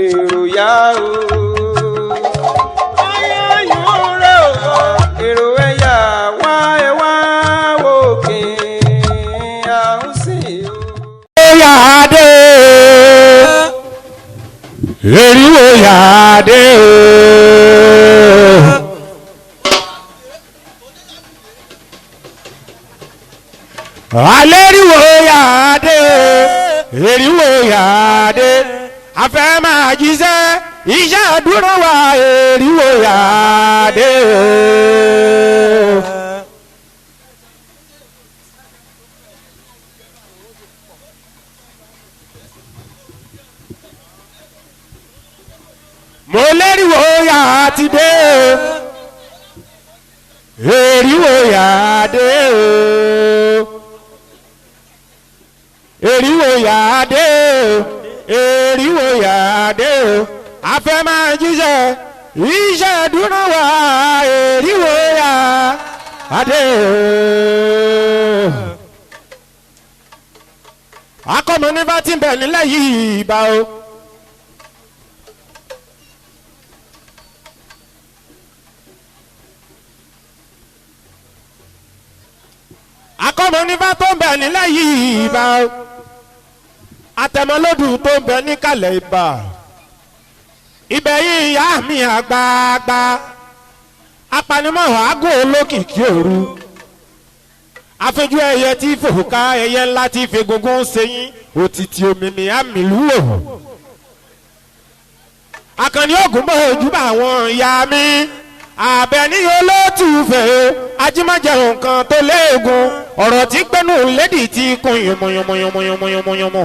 èrò yá o. Ayọ̀ rẹ̀ o. Èrò ẹ̀yà wá ẹ wá òkè àwọn sí o. Yàdé eriwo yàdé aleriwo yàdé eriwo yàdé afẹ́ máa jíṣẹ́ iṣẹ́ dúró wa eriwo yàdé. Mo lériwo yà ti dé eriwo yà dé eriwo yà dé eriwo yà dé afẹ́ máa jíṣẹ́ iṣẹ́ dúró wá eriwo yà dé. Akọ́mọ nífà tí ń bẹ nílẹ̀ yìí bá o. Akọ́mọ nífà tó ń bẹ nílẹ̀ yìí bá o. Àtẹ̀mọ́lódù tó ń bẹ níkàlẹ̀ ibà. Ibẹ̀ yìí ìyá mi àgbààgbà. Apanimọ̀ àgọ́ olókìkí òru. Afẹ́jú ẹyẹ tí fòkà ẹyẹ ńlá tí fegungun sẹ́yìn òtítì òmìnir àmìlú wò. Àkànní ògùn bọ̀ ojú bá àwọn ìyá mi. Àbẹ̀ní olóòtú fẹ̀ ajímọ̀jẹ̀ nǹkan tó léegun ọ̀rọ̀ tí gbẹ́nu lédì tí kún yọmọyọmọyọmọyọmọyọmọ.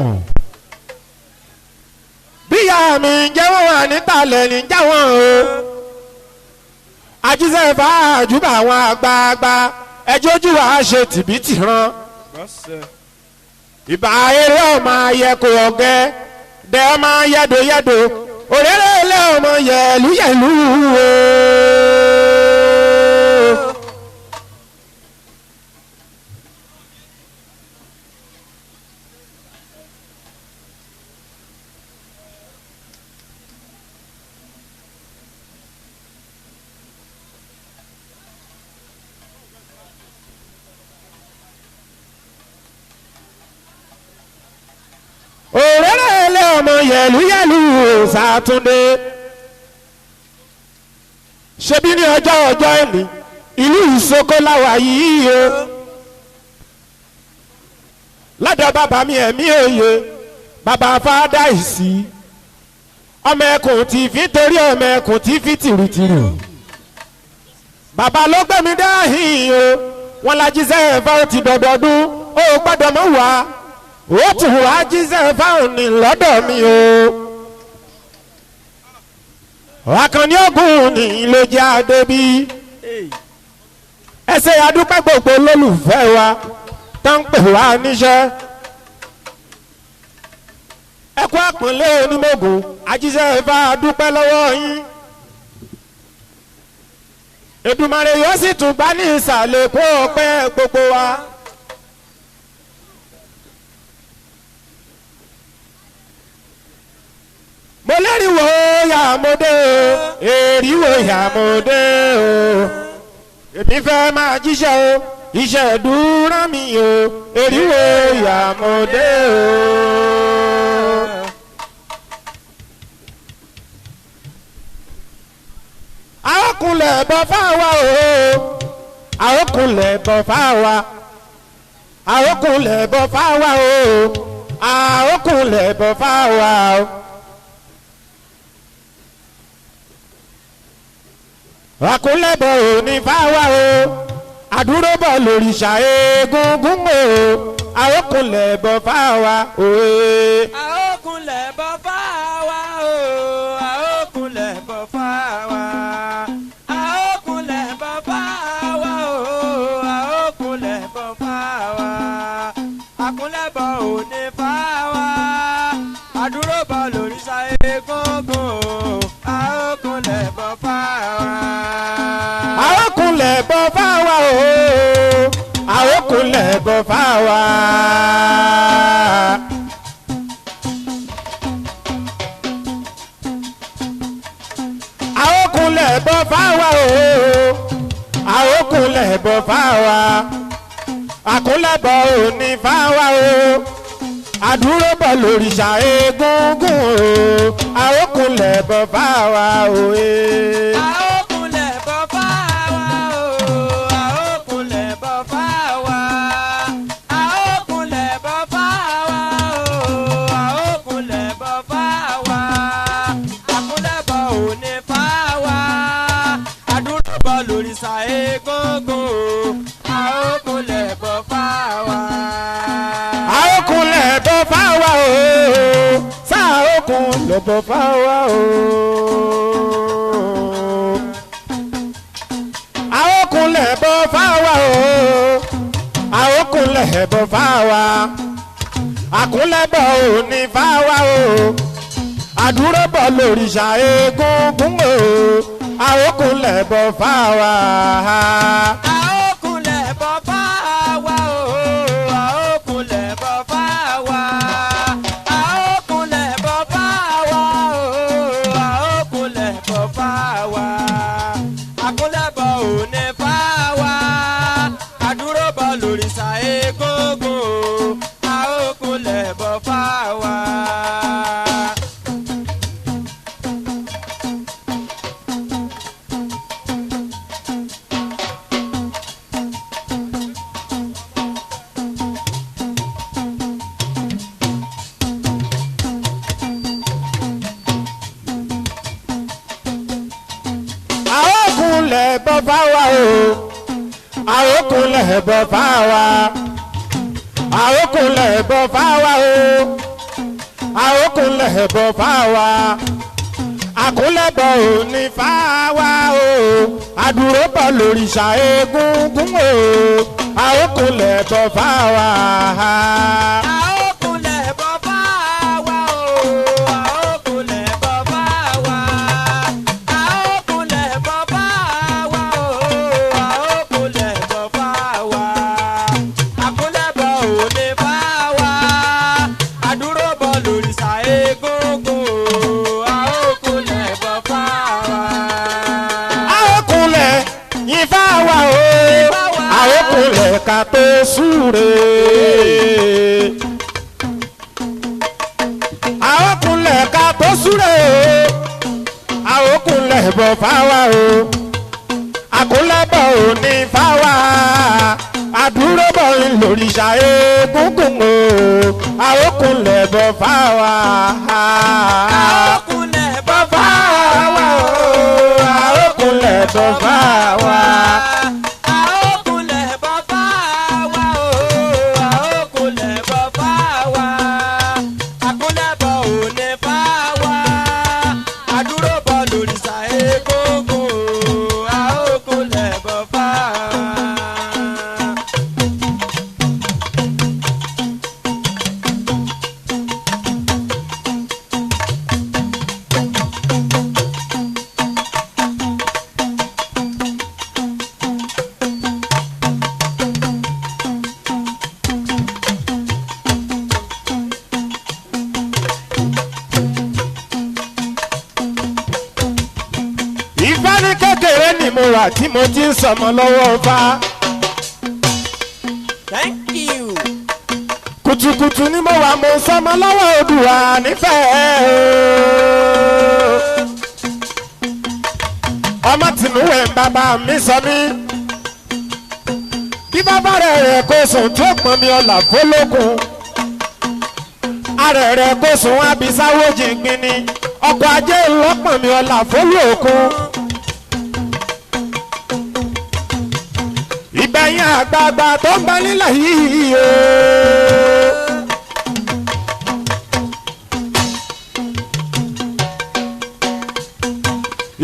Bíyà mi jẹ́wọ́ wà nítalẹ̀ ní jáwọ́n o. Ajíṣẹ́ fàájú bá àwọn àgbààgbà ẹjọ́ ojú wa ṣe tìbítì rán. Ìbà eré ọmọ ayẹkọ ọ̀gẹ́ dẹ ọmọ yẹdọyẹdọ òrèrè ilé ọmọ yẹlúyẹlú o. Òrèrè ilé ọmọ yẹlúyẹlú Sátúndé ṣebí ní ọjọ́ ẹni ìlú Ìsoko láwa yìí o lọ́dọ̀ bàbá mi ẹ̀mí òye bàbá fàdá ìsí ọmọ ẹkùn tí fi torí ọmọ ẹkùn tí fi tìrìtìrì bàbá ló gbẹ̀mí dáhìn o wọn lajíṣẹ́ ẹ̀fọ́ ti dọ̀dọ̀dún ó gbọ́dọ̀ mọ́ wá ó tún wá jíṣẹ́ fáwọn ní lọ́dọ̀ mi o. Àkànní ògùn ní ló jẹ́ àdébí. Ẹsẹ̀ adúpẹ́ gbogbo olólùfẹ́ wa tó ń pè wá níṣẹ́. Ẹkú àpọ̀nlé onímọ̀gùn ajíṣẹ́ ìfà adúpẹ́ lọ́wọ́ yín. Èdùmàrè yóò sì tún gbá ní ìsàlẹ̀ kó ọpẹ́ gbogbo wa. Mo lériwo yàmódé o èríwo yàmódé o èmi fẹ́ máa jíṣẹ́ o iṣẹ́ dúró mi o èríwo yàmódé o. Àókùnlẹ̀ bọ̀ fáwa o àókùnlẹ̀ bọ̀ fáwa àókùnlẹ̀ bọ̀ fáwa o àókùnlẹ̀ bọ̀ fáwa o. Àkúnlẹ̀bọ̀ ò ní fáwa o àdúróbọ̀ lòrìṣà egungun o àókùnlẹ̀bọ̀ fáwa o. Àókùnlẹ̀bọ̀ fáwa o àókùnlẹ̀bọ̀ fáwa àókùnlẹ̀bọ̀ fáwa o àókùnlẹ̀bọ̀ fáwa àkúnlẹ̀bọ̀ ò ní fáwa àdúróbọ̀ lòrìṣà egungun o àókùnlẹ̀bọ̀ fáwa. Àókùnlẹ̀bọ̀ fáwa o àókùnlẹ̀bọ̀ fáwa. bọ̀ fáwa àkúnlẹ̀bọ̀ òní fáwa o àdúró bọ̀ lòrìṣà egúngún o àókùnlẹ̀bọ̀ fáwa o e. àókùnlẹ̀bọ̀ fáwa o àókùnlẹ̀bọ̀ fáwa àókùnlẹ̀bọ̀ fáwa o àókùnlẹ̀bọ̀ fáwa àkúnlẹ̀bọ̀ òní fáwa àdúró bọ̀ lòrìṣà egúngún o àókùnlẹ̀bọ̀ fáwa. àókùnlẹ̀bọ̀ fáwa o sáàókùnlẹ̀bọ̀ fáwa o. àókùnlẹ̀bọ̀ fáwa o àókùnlẹ̀bọ̀ fáwa àkúnlẹ̀bọ̀ òní fáwa o àdúró bọ̀ lòrìṣà egúngún o àókùnlẹ̀bọ̀ fáwa. àókùnlẹ̀bọ̀ fáwa o àókùnlẹ̀bọ̀ fáwa àókùnlẹ̀bọ̀ fáwa o àókùnlẹ̀bọ̀ fáwa àkúnlẹ̀bọ̀ òní fáwa àdúró bọ̀ lòrìṣà egúngún o àókùnlẹ̀bọ̀ fáwa. àókùnlẹ̀bọ̀ fáwa o àókùnlẹ̀bọ̀ fáwa àókùnlẹ̀bọ̀ fáwa o àókùnlẹ̀bọ̀ fáwa àkúnlẹ̀bọ̀ òní fáwa o àdúró bọ̀ lòrìṣà egúngún o àókùnlẹ̀bọ̀ fáwa. àókùnlẹ̀bọ̀ fáwa o àókùnlẹ̀bọ̀ fáwa àókùnlẹ̀bọ̀ fáwa o àókùnlẹ̀bọ̀ fáwa àkúnlẹ̀bọ̀ òní fáwa àdúró bọ̀ lòrìṣà egúngún o àókùnlẹ̀bọ̀ fáwa. àókùnlẹ̀ yín fáwa o àókùnlẹ̀ ká tó súre. àókùnlẹ̀ ká tó súre o àókùnlẹ̀bọ̀ fáwa o àkúnlẹ̀bọ̀ òní fáwa àdúró bọ̀ lòrìṣà egúngún o àókùnlẹ̀bọ̀ fáwa. àókùnlẹ̀bọ̀ fáwa o àókùnlẹ̀bọ̀ fáwa. àókùnlẹ̀bọ̀ fáwa o àókùnlẹ̀bọ̀ fáwa àkúnlẹ̀bọ̀ òní fáwa àdúró bọ̀ lòrìṣà egúngún o àókùnlẹ̀bọ̀ fáwa. Ifá ní kékeré ni mo wà tí mo ti ń sọmọ lọ́wọ́ fa. Thank you. Kùtùkùtù ni mo wà mo ń sọmọ lọ́wọ́ Odùwà nífẹ̀ẹ́ o. ọmọ tìǹwẹ̀ bàbá mi sọ mí. bí bàbá rẹ̀ kò sùn tó pọn mi ọ̀là fọlọ́kùn. ààrẹ rẹ̀ kò sùn abisáwó jìngbìn ni ọkọ̀ ajé ńlọ́pọ̀ mi ọ̀là fọlọ́kùn. ìgbẹ̀yìn àgbààgbà tó ń bẹ nílẹ̀ yìí o.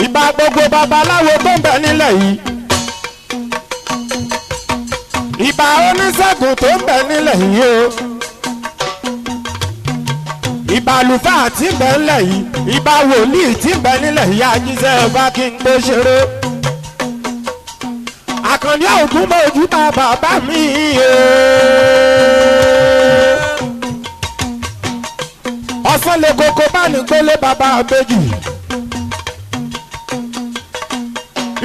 ìbà gbogbo babaláwo tó ń bẹ nílẹ̀ yìí. ìbà oníṣègùn tó ń bẹ nílẹ̀ yìí o. ìbà àlùfáà tí ń bẹ nílẹ̀ yìí. ìbà wòlíì tí ń bẹ nílẹ̀ yìí. àjíṣẹ́ ọba kí n gbé ṣeré. àkànní ògún mojú ta bàbá mi o. ọ̀sán lè koko bá ní gbélé bàbá àbẹ́jì.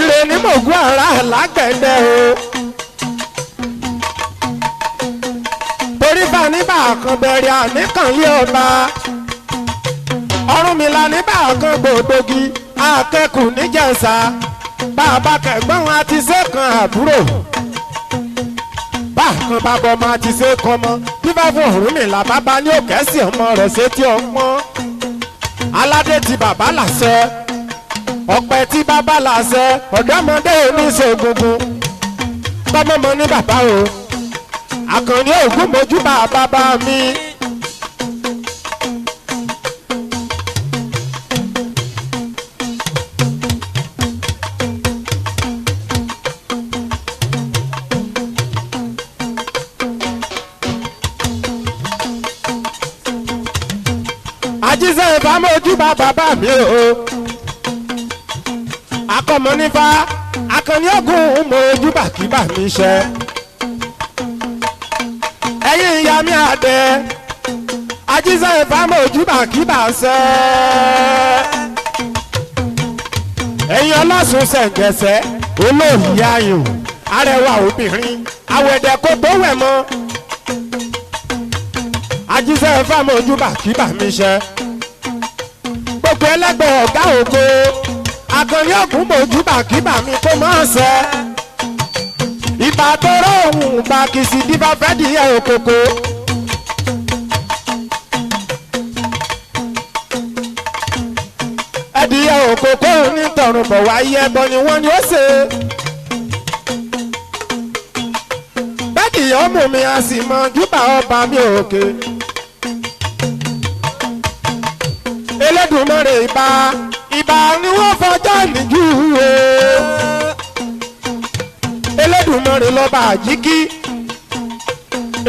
ire ní mògùn ara lágbẹ̀dẹ o. torí bá nígbà kan bẹ̀rẹ̀ àníkànlé ọba Ọ̀rúnmìlà nígbà kan gbòdògì akẹ́kù níjẹ̀ṣà bàbá kẹ̀gbọ́n àti sẹ́kàn àbúrò bákan bàbá ọmọ àti sẹ́kàn ọmọ bíbá fún Ọ̀rúnmìlà bàbá ní òkẹ́sì ọmọ rẹ̀ sétí ọpọ́n aládé tí bàbá làṣẹ ọ̀pẹ tí bàbá làṣẹ ọ̀dọ́mọdé oníṣègùngùn bọ́mọmọ ní bàbá o Àkànní ògún mojúbà bàbá mi. Àjíṣẹ́ ìfàmójúbà bàbá mi o akọmọ nífa Àkànní ògún mojúbà kí bà mí ṣe ẹ̀yin ìyá mi àdẹ Àjíṣẹ́ ìfàmójúbà kí bà ṣe ẹ̀yin ọlọ́sùn ṣẹ̀ǹgẹ̀ṣẹ̀ olóòyì ayò arẹwà obìnrin àwẹ̀dẹ̀ kò tó wẹ̀ mọ́ Àjíṣẹ́ ìfàmójúbà kí bà mí ṣe gbogbo ẹlẹgbẹ́ ọ̀gá ògo Àkànní ògún mojúbà kí bà mí kó mọ́ ṣe ìbà tọrọ òun bá kìsì dífá fẹ́ dìé òkòkò ẹdìyẹ òkòkò onítọ̀rùn bọ̀ wáyé ẹbọ ni wọ́n ní ó ṣe bẹ́ẹ̀dìyẹ ọmọ mi a sì mọ júbà ọba mi òkè Elédùmarè ìbà ni wọ́n fọjọ́ níjú o Elédùmarè lọ́ba àjíkí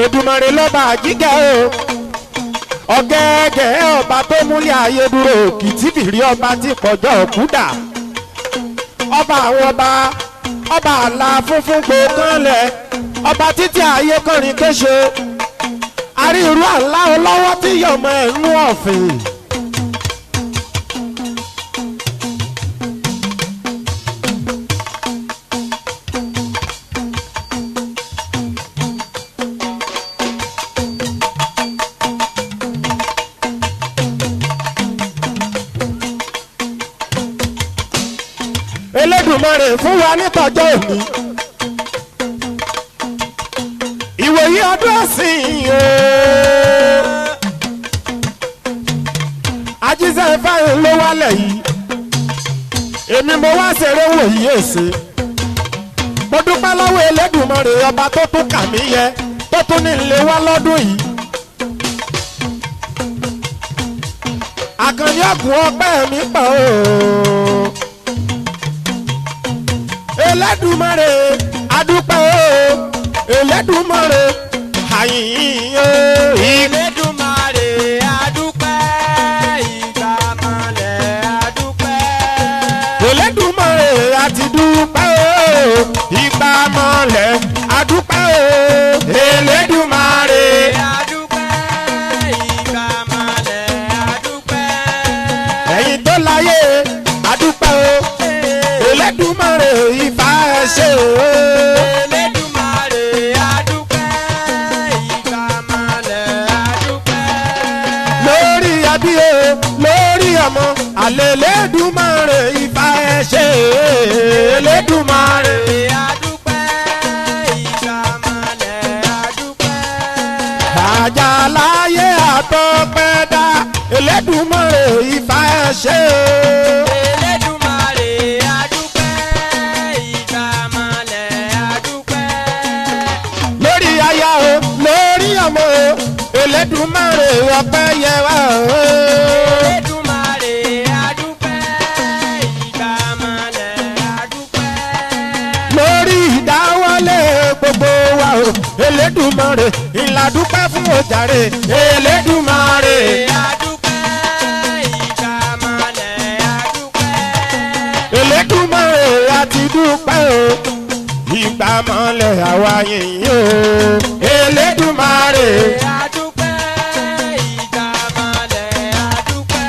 Èdùmarè lọ́ba àjíkẹ́ o ọ̀gẹ́gẹ́ ọba tó múlẹ̀ ayé dúró kìtìbìrì ọba tí pọ̀jọ́ òkúdà ọba àwọn ọba àlà funfun gbòókànlẹ̀ ọba títí ayé kọrin kéṣe àríwú àlá ọlọ́wọ́ tí yọmọ ẹ̀nú ọ̀fìn. Elédùmarè fún wa nítọjọ́ òní ìwòye ọdún ọ̀sìn o Àjíṣẹ́ ìfáyín ló wálẹ̀ yìí èmi mo wá ṣeré wòyí èsè mo dúpẹ́ lọ́wọ́ Elédùmarè ọba tó tún kà mí yẹ tó tún ní ilé wá lọ́dún yìí Àkànní ògún ọpẹ́ mi pọ̀ o. Elédùmarè adúpẹ́ o Elédùmarè àyìn o. Elédùmarè adúpẹ́ ìgbà mọ́lẹ̀ adúpẹ́. Elédùmarè àti dúpẹ́ o ìgbà mọ́lẹ̀ adúpẹ́ o. Elédùmarè adúpẹ́ ìgbà mọ́lẹ̀ adúpẹ́. ẹ̀yin tó láyé adúpẹ́ o Elédùmarè ìfà ẹ̀ ṣe o. Elédùmarè adúpẹ́ ìgbà mọ́lẹ̀ adúpẹ́. lórí abí o lórí ọmọ àlè Elédùmarè ìfà ẹ̀ ṣe o. Elédùmarè adúpẹ́ ìgbà mọ́lẹ̀ adúpẹ́. àjàláyé àtọ́pẹ́dá Elédùmarè ìfà ẹ̀ ṣe o. Elédùmarè adúpẹ́ ìgbà mọ́lẹ̀ adúpẹ́. lórí aya o lórí ọmọ o Elédùmarè ọpẹ́ yẹ wá o. Elédùmarè adúpẹ́ ìgbà mọ́lẹ̀ adúpẹ́. lórí ìdáwọ́lé gbogbo wa o Elédùmarè ìlàdúpẹ́ fún ojàre Elédùmarè. adúpẹ́ ìgbà mọ́lẹ̀ adúpẹ́. Elédùmarè àti dúpẹ́ o ìgbà mọ́lẹ̀ àwa yìnyín o Elédùmarè. adúpẹ́ ìgbà mọ́lẹ̀ adúpẹ́.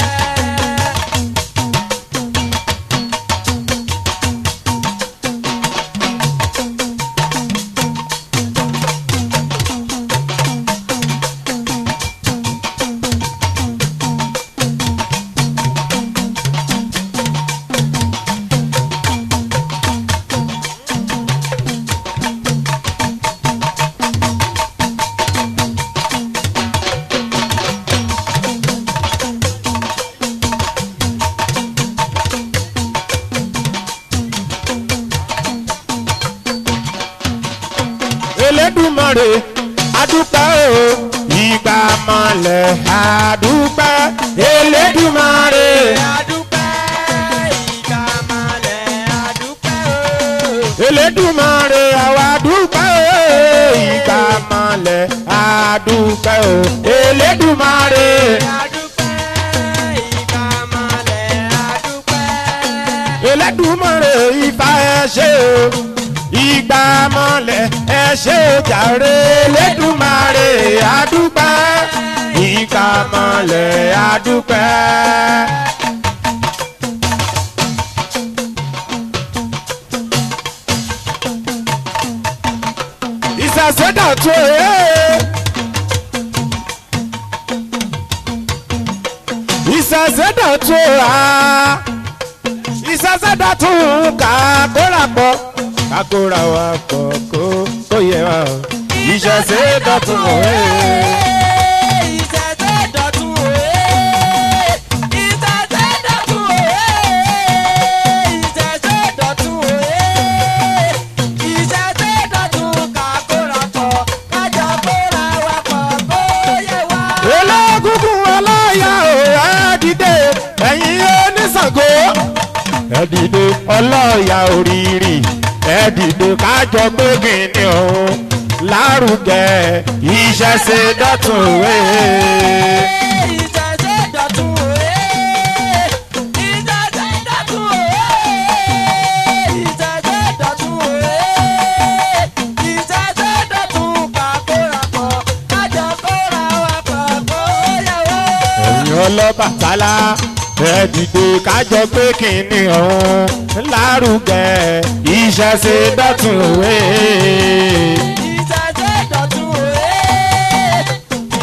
Elédùmarè adúpẹ́ o ìgbà mọ̀lẹ́ adúpẹ́ Elédùmarè. Elédùmarè àwa dúpẹ́ o ìgbà mọ̀lẹ́ adúpẹ́ o Elédùmarè. Elédùmarè ìfà ẹ ṣé o ìgbà mọ̀lẹ́ ẹ ṣé jàre Elédùmarè adúpẹ́ ìgbà mọ̀lẹ́ adúpẹ́. Ìsàsẹ́dọ̀tún ìsàsẹ́dọ̀tún ìsàsẹ́dọ̀tún kàkórapọ̀ kakora wa pọ̀ kó yẹ wa o ìsàsẹ́dọ̀tún ẹ dìde ọlọ́ọ̀yà òrìrì ẹ dìde kájọ pé kìíní ọ̀hún lárugẹ ìṣẹ̀ṣe dọ̀tun òwe. ìṣẹ̀ṣe dọ̀tun òwe. ìṣẹ̀ṣe dọ̀tun òwe. ìṣẹ̀ṣe dọ̀tun òwe. ìṣẹ̀ṣe dọ̀tun kàkórapọ̀ kájọ kóra wa pọ̀ kó yẹ wọ́. ẹ̀yin Ọlọ́bàtálá ẹ dìde kájọ pé kìíní ọ̀hún lárugẹ ìṣẹ̀ṣe dọ̀tun òwe. ìṣẹ̀ṣe dọ̀tun òwe.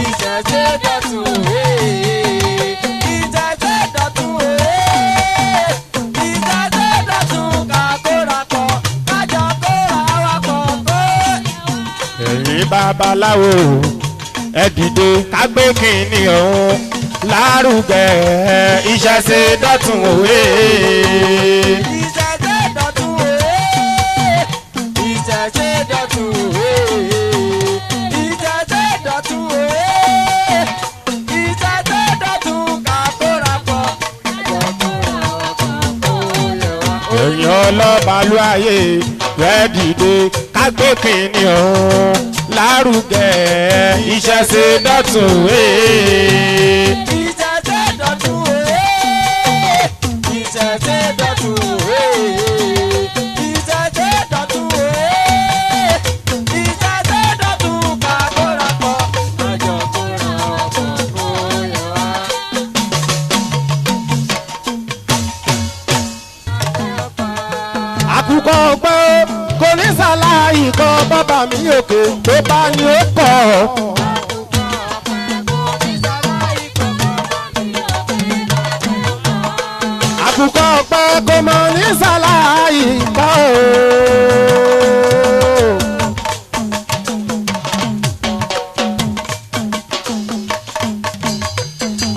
ìṣẹ̀ṣe dọ̀tun òwe. ìṣẹ̀ṣe dọ̀tun òwe. ìṣẹ̀ṣe dọ̀tun kàkórapọ̀ kájọ kóra wa pọ̀ kó yẹ wá. ẹ̀yin babaláwo ẹ dìde ká gbé kìíní ọ̀hún lárugẹ ìṣẹ̀ṣe dọ̀tun òwe. ìṣẹ̀ṣe dọ̀tun òwe. ìṣẹ̀ṣe dọ̀tun òwe. ìṣẹ̀ṣe dọ̀tun òwe. ìṣẹ̀ṣe dọ̀tun kàkórapọ̀ ẹ̀yin Ọlọ́balúayé ẹ dìde ká gbé kìíní ọ̀hún lárugẹ ìṣẹ̀ṣe dọ̀tun òwe. ìṣẹ̀ṣe dọ̀tun òwe. ìṣẹ̀ṣe dọ̀tun òwe. ìṣẹ̀ṣe dọ̀tun òwe. ìṣẹ̀ṣe dọ̀tun kàkórapọ̀ àjọ kóra ọkọ̀ kó yẹ wá. àkùkọ ọgbẹ́ kò ní sàlàyé kan bàbá mi òkè tó bá ní ó pọ̀. àkùkọ ọgbẹ́ kò mọ̀ ní sàlàyé kan o.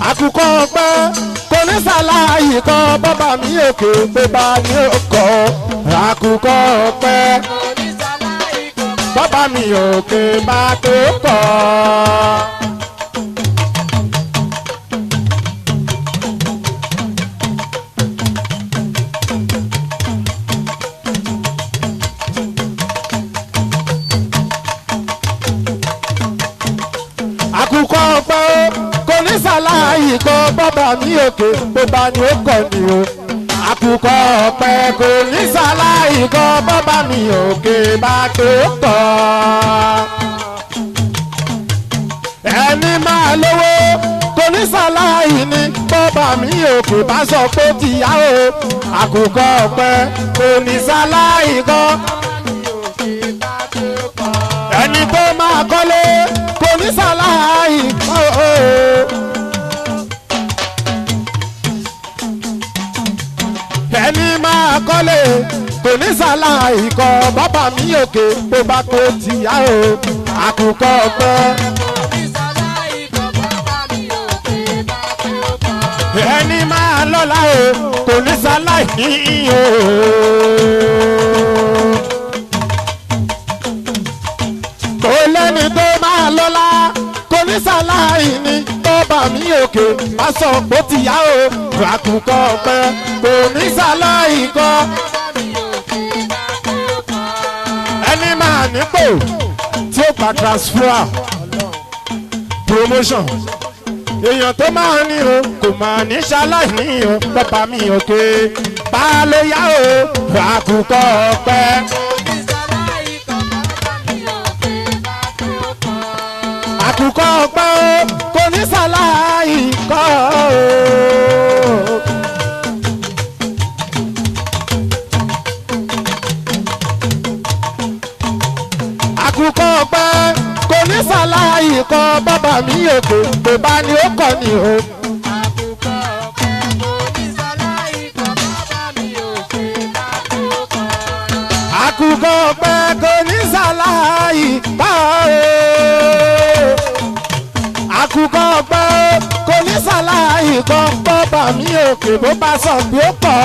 àkùkọ ọgbẹ́ kò ní sàlàyé kan bàbá mi òkè tó bá ní ó kọ̀. àkùkọ ọgbẹ́ bàbá mi òkè bá tó kọ̀. àkùkọ ọgbẹ́ kò ní sàlàyé kan bàbá mi òkè tó bá ní ó kọ̀ ni o. àkùkọ ọ̀pẹ kò ní sàlàyé kan bàbá mi òkè bá tó kọ̀. ẹni máa lówó kò ní sàlàyé ní bàbá mi òkè bá sọ pé tìyá o. àkùkọ ọ̀pẹ kò ní sàlàyé kan. ẹni tó máa kọ́lé kò ní sàlàyé kan o. ẹni máa kọ́lé kò ní sàlàyé kan bàbá mi òkè tó bá tó tìyá o. àkùkọ ọ̀pẹ. ẹni máa lọ́lá o kò ní sàlàyé o. kò lẹ́ni ní sàláì ni tó bá mi òkè má sọ pé ó ti yá o àkùkọ ọ̀pẹ kò ní sàláì kọ́. ẹni máa nípò tí ó gba transfer promotion èèyàn tó máa ní o kò máa ní ṣaláì ní o bàbá mi òkè bá ló yá o àkùkọ ọ̀pẹ. àkùkọ ọ̀pẹ kò ní ṣaláì kọ́ o. àkùkọ ọ̀pẹ kò ní sàláì kọ bàbá mi òkè tó bá ní ó kọ ni o. àkùkọ ọ̀pẹ kò ní sàláì kọ bàbá mi òkè bá tó kọ. àkùkọ ọ̀pẹ kò ní sàláì kọ o. àkùkọ ọ̀pẹ kò ní sàláì kọ bàbá mi òkè bó bá sọ bí ó pọ̀.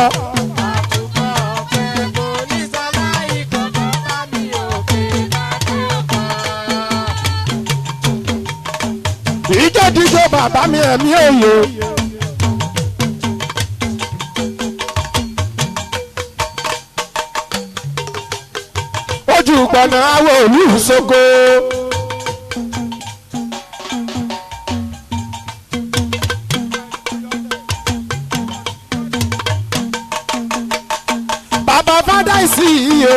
ìjọ́díjọ́ bàbá mi ẹ̀mí òye. ojú gbọ̀nà àwọ̀ òlú ìṣògo. bàbá fádà ìsì iye.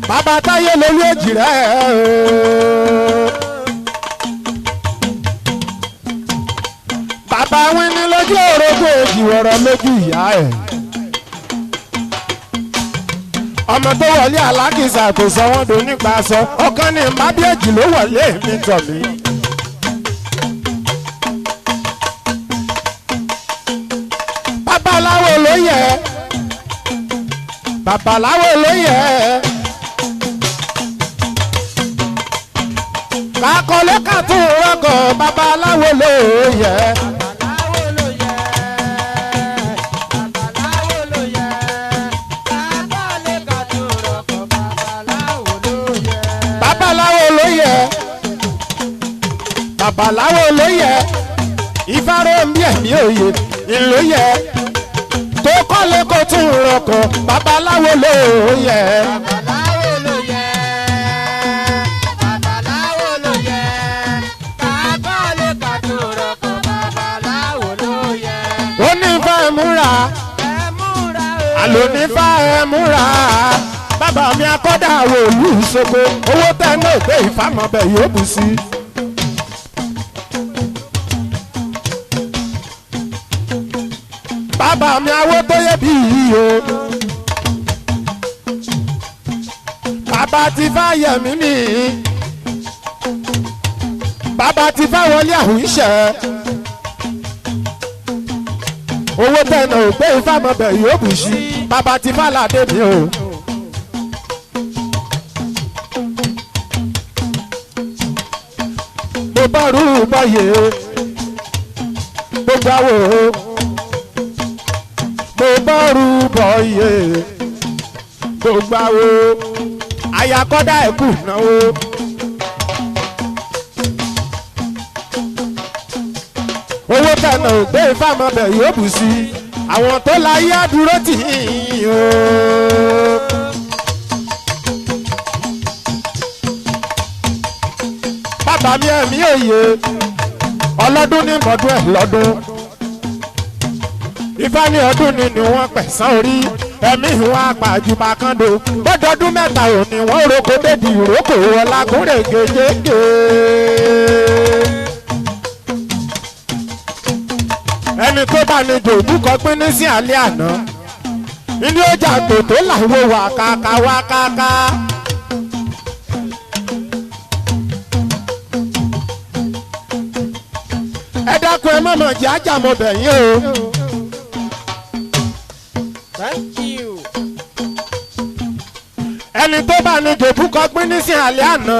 bàbá táyé lórí èjì rẹ̀ bàbá wíní lójú òrógbó èjì wọ̀rọ̀ lójú ìyá ẹ̀ ọmọ tó wọlé alákìsà kò sọ wọ́n do nípa aṣọ ọ̀kan ní mábíyèjì ló wọlé mi tọ̀ mí. babaláwo ló yẹ babaláwo ló yẹ. kakọlé kàtún rọgọ babaláwo ló yẹ. babaláwo ló yẹ. babaláwo ló yẹ. kakọlé kàtún rọgọ babaláwo ló yẹ. babaláwo ló yẹ. babaláwo ló yẹ. ìfáró ń bí ẹ̀mí òye ìlú yẹ. tó kọ́lé kó tún rọkọ̀ babaláwo ló yẹ. babaláwo ló yẹ. babaláwo ló yẹ. kakọlé kàtún rọgọ babaláwo ló yẹ. ó ní fẹ́ múra ẹ múra o. àlò ní fẹ́ múra bàbá mi akọ́dà wo ìlú ìṣògo owó tẹ́ ní òde ìfàmọ́bẹ̀ yóò bù sí. bàbá mi awó tó yẹ bí yìí o. bàbá ti fá yẹ̀mí mi. bàbá ti fá wọlé àwùjẹ. owó tẹ̀nà ò gbé ìfàmọ́bẹ̀ yóò bù sí. bàbá ti fá ládé mi o. mo bá rú bọ́yè gbogbo àwò mo bá rú bọ́yè gbogbo àwò àyàkọ́dá ẹ̀kú náwó. owó tẹ̀nà ò gbé ìfàmọ́bẹ̀ yóò bù sí. àwọn tó láyé àdúró tì í o. bàbá mi ẹ̀mí òye ọlọ́dún ní mọ́dún ẹ̀ lọ́dún. ifá ní ọdún ni wọ́n pẹ̀sán orí ẹ̀mí wọn apàjùbà kan do. bọ́dọọdún mẹ́ta ò ní wọ́n roko dédì ìrókò ọlágúnrè gègége. ẹni tó bá ní jòbú kọ pín ní sí alẹ́ àná. ilé ọjà tòótọ́ làwọn wà kàkà wá kàkà. ẹ dákun ẹ mọ̀mọ́ jẹ́ ajámọ̀bẹ̀ yín o. Thank you. ẹni tó bá ní jòbú kọ pín ní sí alẹ́ àná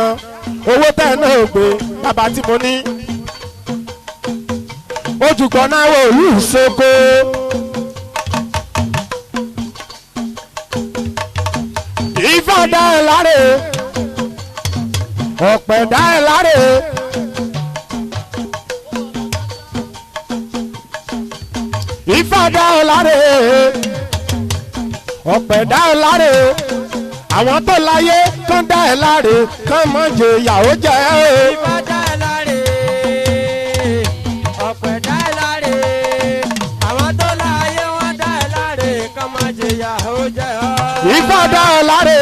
owó tẹ̀ náà gbé bàbá tí mo ní. ojúkọ náà wò lù sóko. ifá dá ẹ láre ọ̀pẹ̀ dá ẹ láre Ifá dá ẹ láre ọ̀pẹ̀ dá ẹ láre àwọn tó láyé kán dá ẹ láre kán mọ̀ jẹ ìyàwó jẹ ẹ́ o. Ifá dá ẹ láre ọ̀pẹ̀ dá ẹ láre àwọn tó láyé wọ́n dá ẹ láre kán má jẹ ìyàwó jẹ ọ́. Ifá dá ẹ láre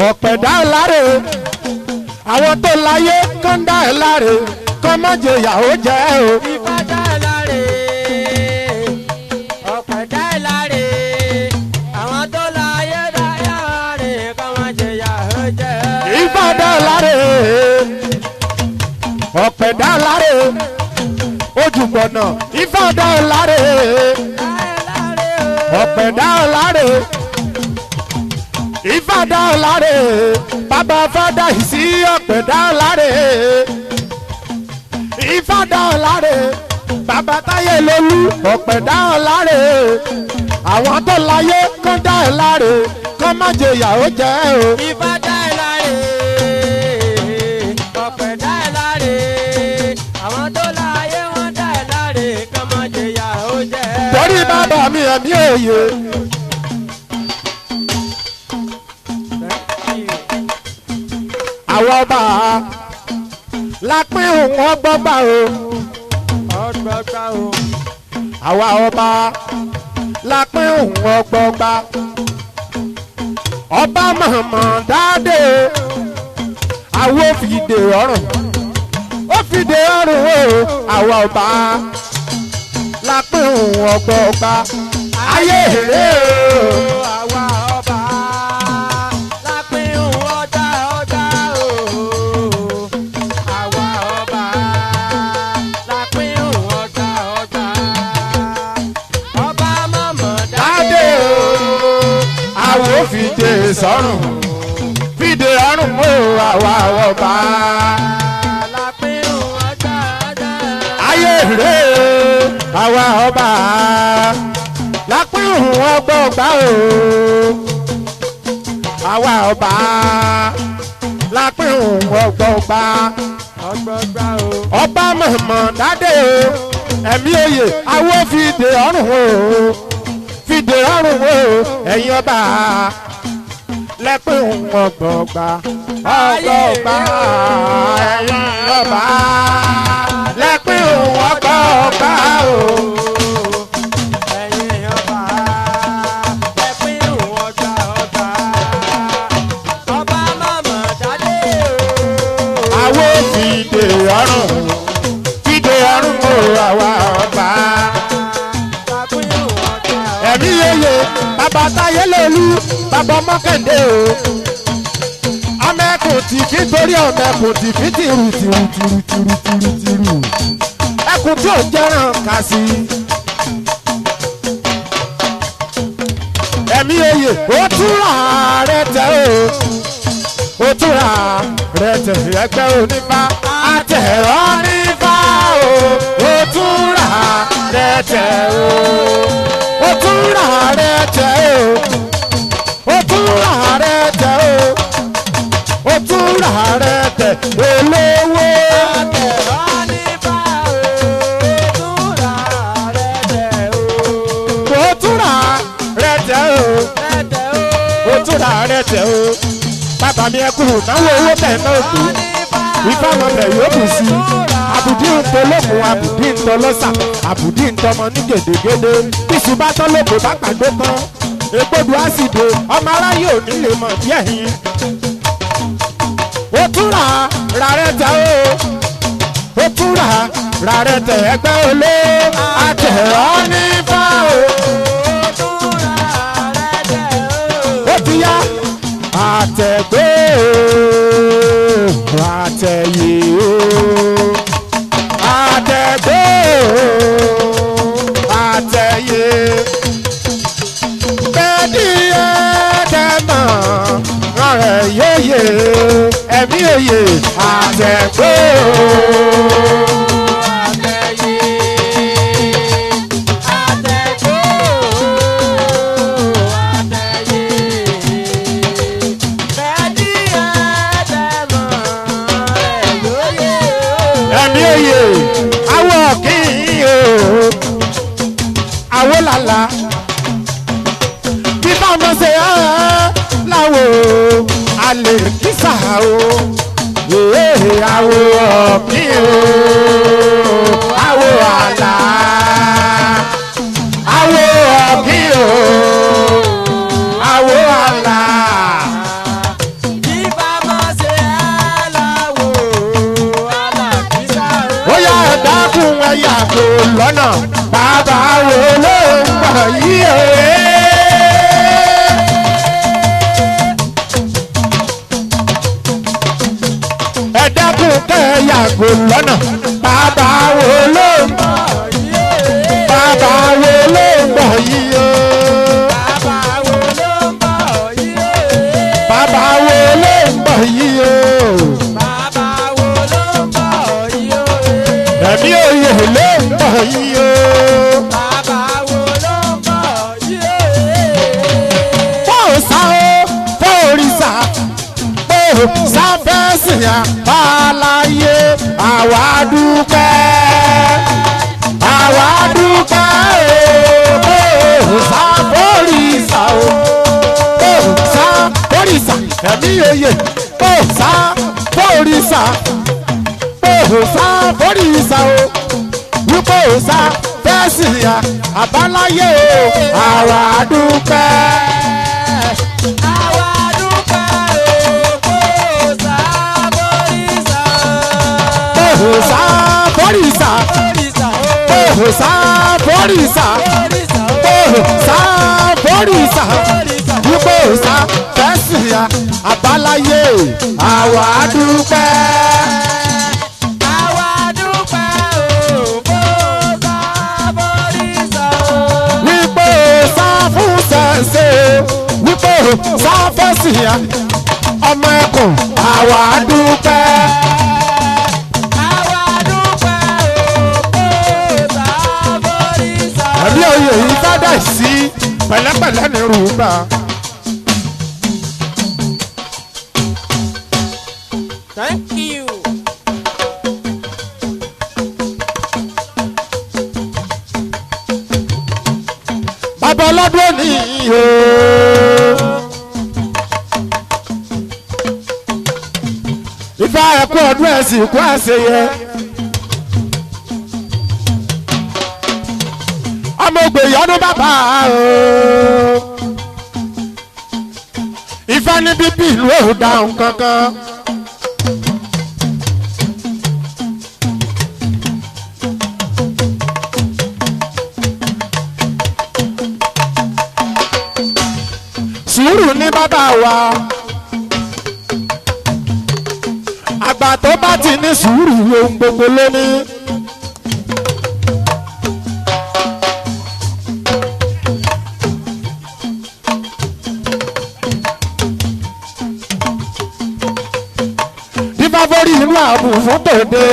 ọ̀pẹ̀ dá ẹ láre àwọn tó láyé kán dá ẹ láre kán má jẹ ìyàwó jẹ ẹ́ o. Ifá dá ẹ láre ọ̀pẹ̀ dá ẹ láre àwọn tó láyé dá ẹ láre kán má jẹ ìyàwó jẹ ọ́. Ifá dá ẹ láre ọ̀pẹ̀ dá ẹ láre ojúbọ̀nà Ifá dá ẹ láre ọ̀pẹ̀ dá ẹ láre Ifá dá ẹ láre bàbá fada sí ọ̀pẹ̀ dá ẹ láre Ifá dá ẹ láre bàbá táyé lólú ọ̀pẹ̀ dá ẹ láre àwọn tó láyé kán dá ẹ láre kán má jẹ ìyàwó jẹ ẹ́ o. Ifá dá ẹ láre ọ̀pẹ̀ dá ẹ láre àwọn tó láyé wọ́n dá ẹ láre kán má jẹ ìyàwó jẹ ẹ́. torí bàbá mi ẹ̀mí òye àwọn ọba la pín òun ọgbọ́gbà o ọgbọgba o àwa ọba la pín òun ọgbọ́gbà ọba mọ̀mọ́ dáadé àwo fìdè ọrùn ó fìdè ọrùn o àwa ọba la pín òun ọgbọ́gbà ayé èrè o. àwa ọba la pín òun ọjà ọjà o àwa ọba la pín òun ọjà ọjà ọba mọ̀mọ́ Dáadé o, àwo fìdè sọ́rùn, fìdè ọrùn mọ́ àwa ọba. la pín òun ọjà ọjà Ayé rè o, àwa ọba. Lápín òun ọgbọ́gba o, àwa ọba. Lápín òun ọgbọ́gba. ọgbọgba o Ọba mọ̀mọ́ dádé o, ẹ̀mí oyè, àwo fìdè ọrùn o. Fìdè ọrùn o, ẹ̀yin ọba. Lẹ́pìn òun ọgbọ̀gba. Ọgbọ̀gba ẹ̀yin ọba. Lẹ́pìn òun ọgbọ̀gba o. ẹ̀yin ọba ẹ pín òun ọjà ọjà ọba mọ̀mọ́ jáde o. Àwo fìdè ọrùn. Fìdè ọrùn o, àwa ọba. Ẹ̀mí yeye bàbá táyé lòlú bàbá mọ́kàndé o. Ọmọkùn tí fi torí ọmọkùn tí fi tìrù tìrù tìrù tìrù tìrù tìrù. Ẹkùn tí ò jẹ́ràn kà sí. Ẹ̀mí yeye ó túra rẹ̀ tẹ̀ o. Ó túra rẹ̀ tẹ̀ ẹgbẹ́ onífá. Àtẹ̀rọ nífá o. Ó túra rẹ̀ tẹ̀ o. Ó túra rẹ̀ tẹ̀ o. Ó túra rẹ̀ tẹ̀ o. Ó túra rẹ̀ tẹ̀ olówó. Ó túra rẹ̀ tẹ̀ o. Ó túra rẹ̀ tẹ̀ o. Bàbá mi ẹ kúrò náwó owó tẹ̀ náà kú. Ifá mọ̀ bẹ̀ yóò bù sí i. Àbùdí ń tolókun, àbùdí ń tọlọ́sà, àbùdí ń tọmọ ní gèdègèdè. Bísú bá tán lóko bá pàdé kan. Ègbodò àsìdò ọmọ aráyé ò ní lè mọ̀ bí ẹ̀yìn. Ó túra rárẹ̀ tẹ̀ o. Ó túra rárẹ̀ tẹ̀ ẹgbẹ́ olé. Àtẹ̀rọ nífà o. Ó ti yá àtẹ̀gbé o. Àtẹ̀yè o. Àtẹ̀gbé o. Àtẹ̀yè. Bẹ́ẹ̀ni ẹ̀ẹ́dẹ̀mọ̀ rẹ̀ yéye ẹ̀mí òye àtẹ̀gbé o. bí bámu ṣe láwo alẹ́ kísà o àwo ọ̀kí o àwo àlà àwo ọ̀kí o àwo àlà. Yàgò lọ́nà bàbá wo ló ń bọ̀ yí o. Ẹ dákun kẹ́ yàgò lọ́nà bàbá wo ló ń bọ̀ yí o. Bàbá wo ló ń bọ̀ yí o. Bàbá wo ló ń bọ̀ yí o. Bàbá wo ló ń bọ̀ yí o. Bàbá wo ló ń bọ̀ yí o. Ẹ̀mí òye ló ń bọ̀ yí o. Bàbá wo ló ń bọ̀ yí o. Fọ́ọ̀sá o, fọ́ọ̀rìṣà, fọ́ọ̀sá fẹ́sì àbáláyé, àwa dúpẹ́, àwa dúpẹ́ o, fọ́ọ̀sá fọ́ọ̀rìṣà o, fọ́ọ̀sá fọ́ọ̀rìṣà, ẹ̀mí òye, fọ́ọ̀sá fọ́ọ̀rìṣà, fọ́ọ̀sá fọ́ọ̀rìṣà o, wípé òòsà fẹ́sì àbáláyé o, àwa dúpẹ́. Àwa dúpẹ́ o, Òòsà fọ́rìṣà, òòsà fọ́rìṣà, òòsà fọ́rìṣà, wípé òòsà fẹ́sì àbáláyé àwa dúpẹ́. àwa dúpẹ́ o, bóòsà bóríṣà o. Wípé òòsà fún sẹ̀nsẹ̀, wípé òòsà fẹ́sì ọmọ ẹkùn àwa dúpẹ́. Àwa dúpẹ́ o, bóòsà bóríṣà o. Ẹ̀mí oyè yìí dádà sí pẹ̀lẹ́pẹ̀lẹ́ ní rúbà. Thank you. Bàbá ọlọ́dún òní o. Ifá ẹ̀kú ọdún ẹ̀sìn kú àṣeyẹ. Ọmọ ògbè yọdún bàbá o. Ifá ní bíbí ìlú ò dáhùn kankan. Sùúrù ní bàbá wa. Àgbà tó bá ti ní sùúrù ohun gbogbo ló ní. Dífáfórí ìlú ààbò fún tòde.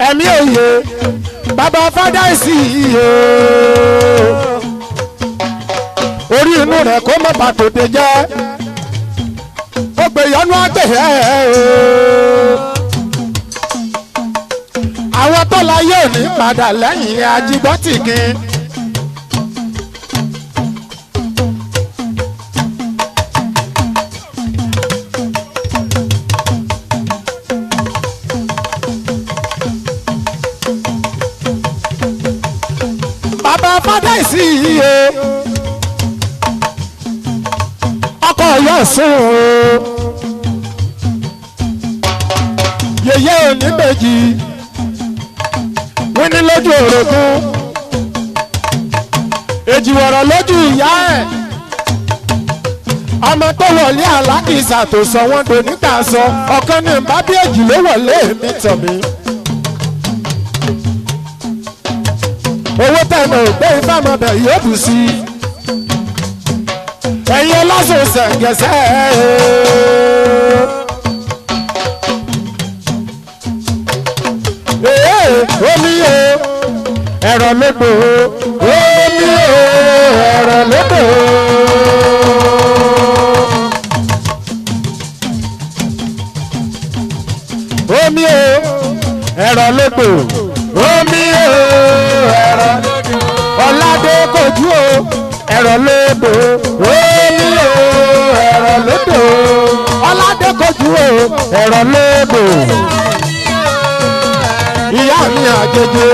Ẹ̀mí òye bàbá fádáìsì o. Orí inú rẹ̀ kó má bà tòde jẹ́. Ó gbé yọnú àgbè ẹ̀ o. Àwọn tó la yóò ní padà lẹ́yìn ajígbọ́tìkín. Bàbá fádáìsì o. Ọkọ yóò sún o. Yèyé oníbejì wíní lójú orogún. Èjìwọ̀rọ̀ lójú ìyá ẹ̀. Ọmọ tó wọlé alákìsà tó sọ wọ́n do nígbà sọ. Ọ̀kan ní bábí èjì ló wọlé mi tàn mí. Owó tẹ̀mọ̀ ògbé ìfàmọ̀bẹ̀ yóò bù sí i. Ẹ̀yin ọlọ́sùn sẹ̀ǹgẹ̀sẹ̀ omi o ẹ̀rọ lódò omi o ẹ̀rọ lódò. Omi o ẹ̀rọ lódò omi o kojú o ẹ̀rọ lódò omi o ẹ̀rọ lódò ọládé kojú o ẹ̀rọ lódò ìyá mi àjèjì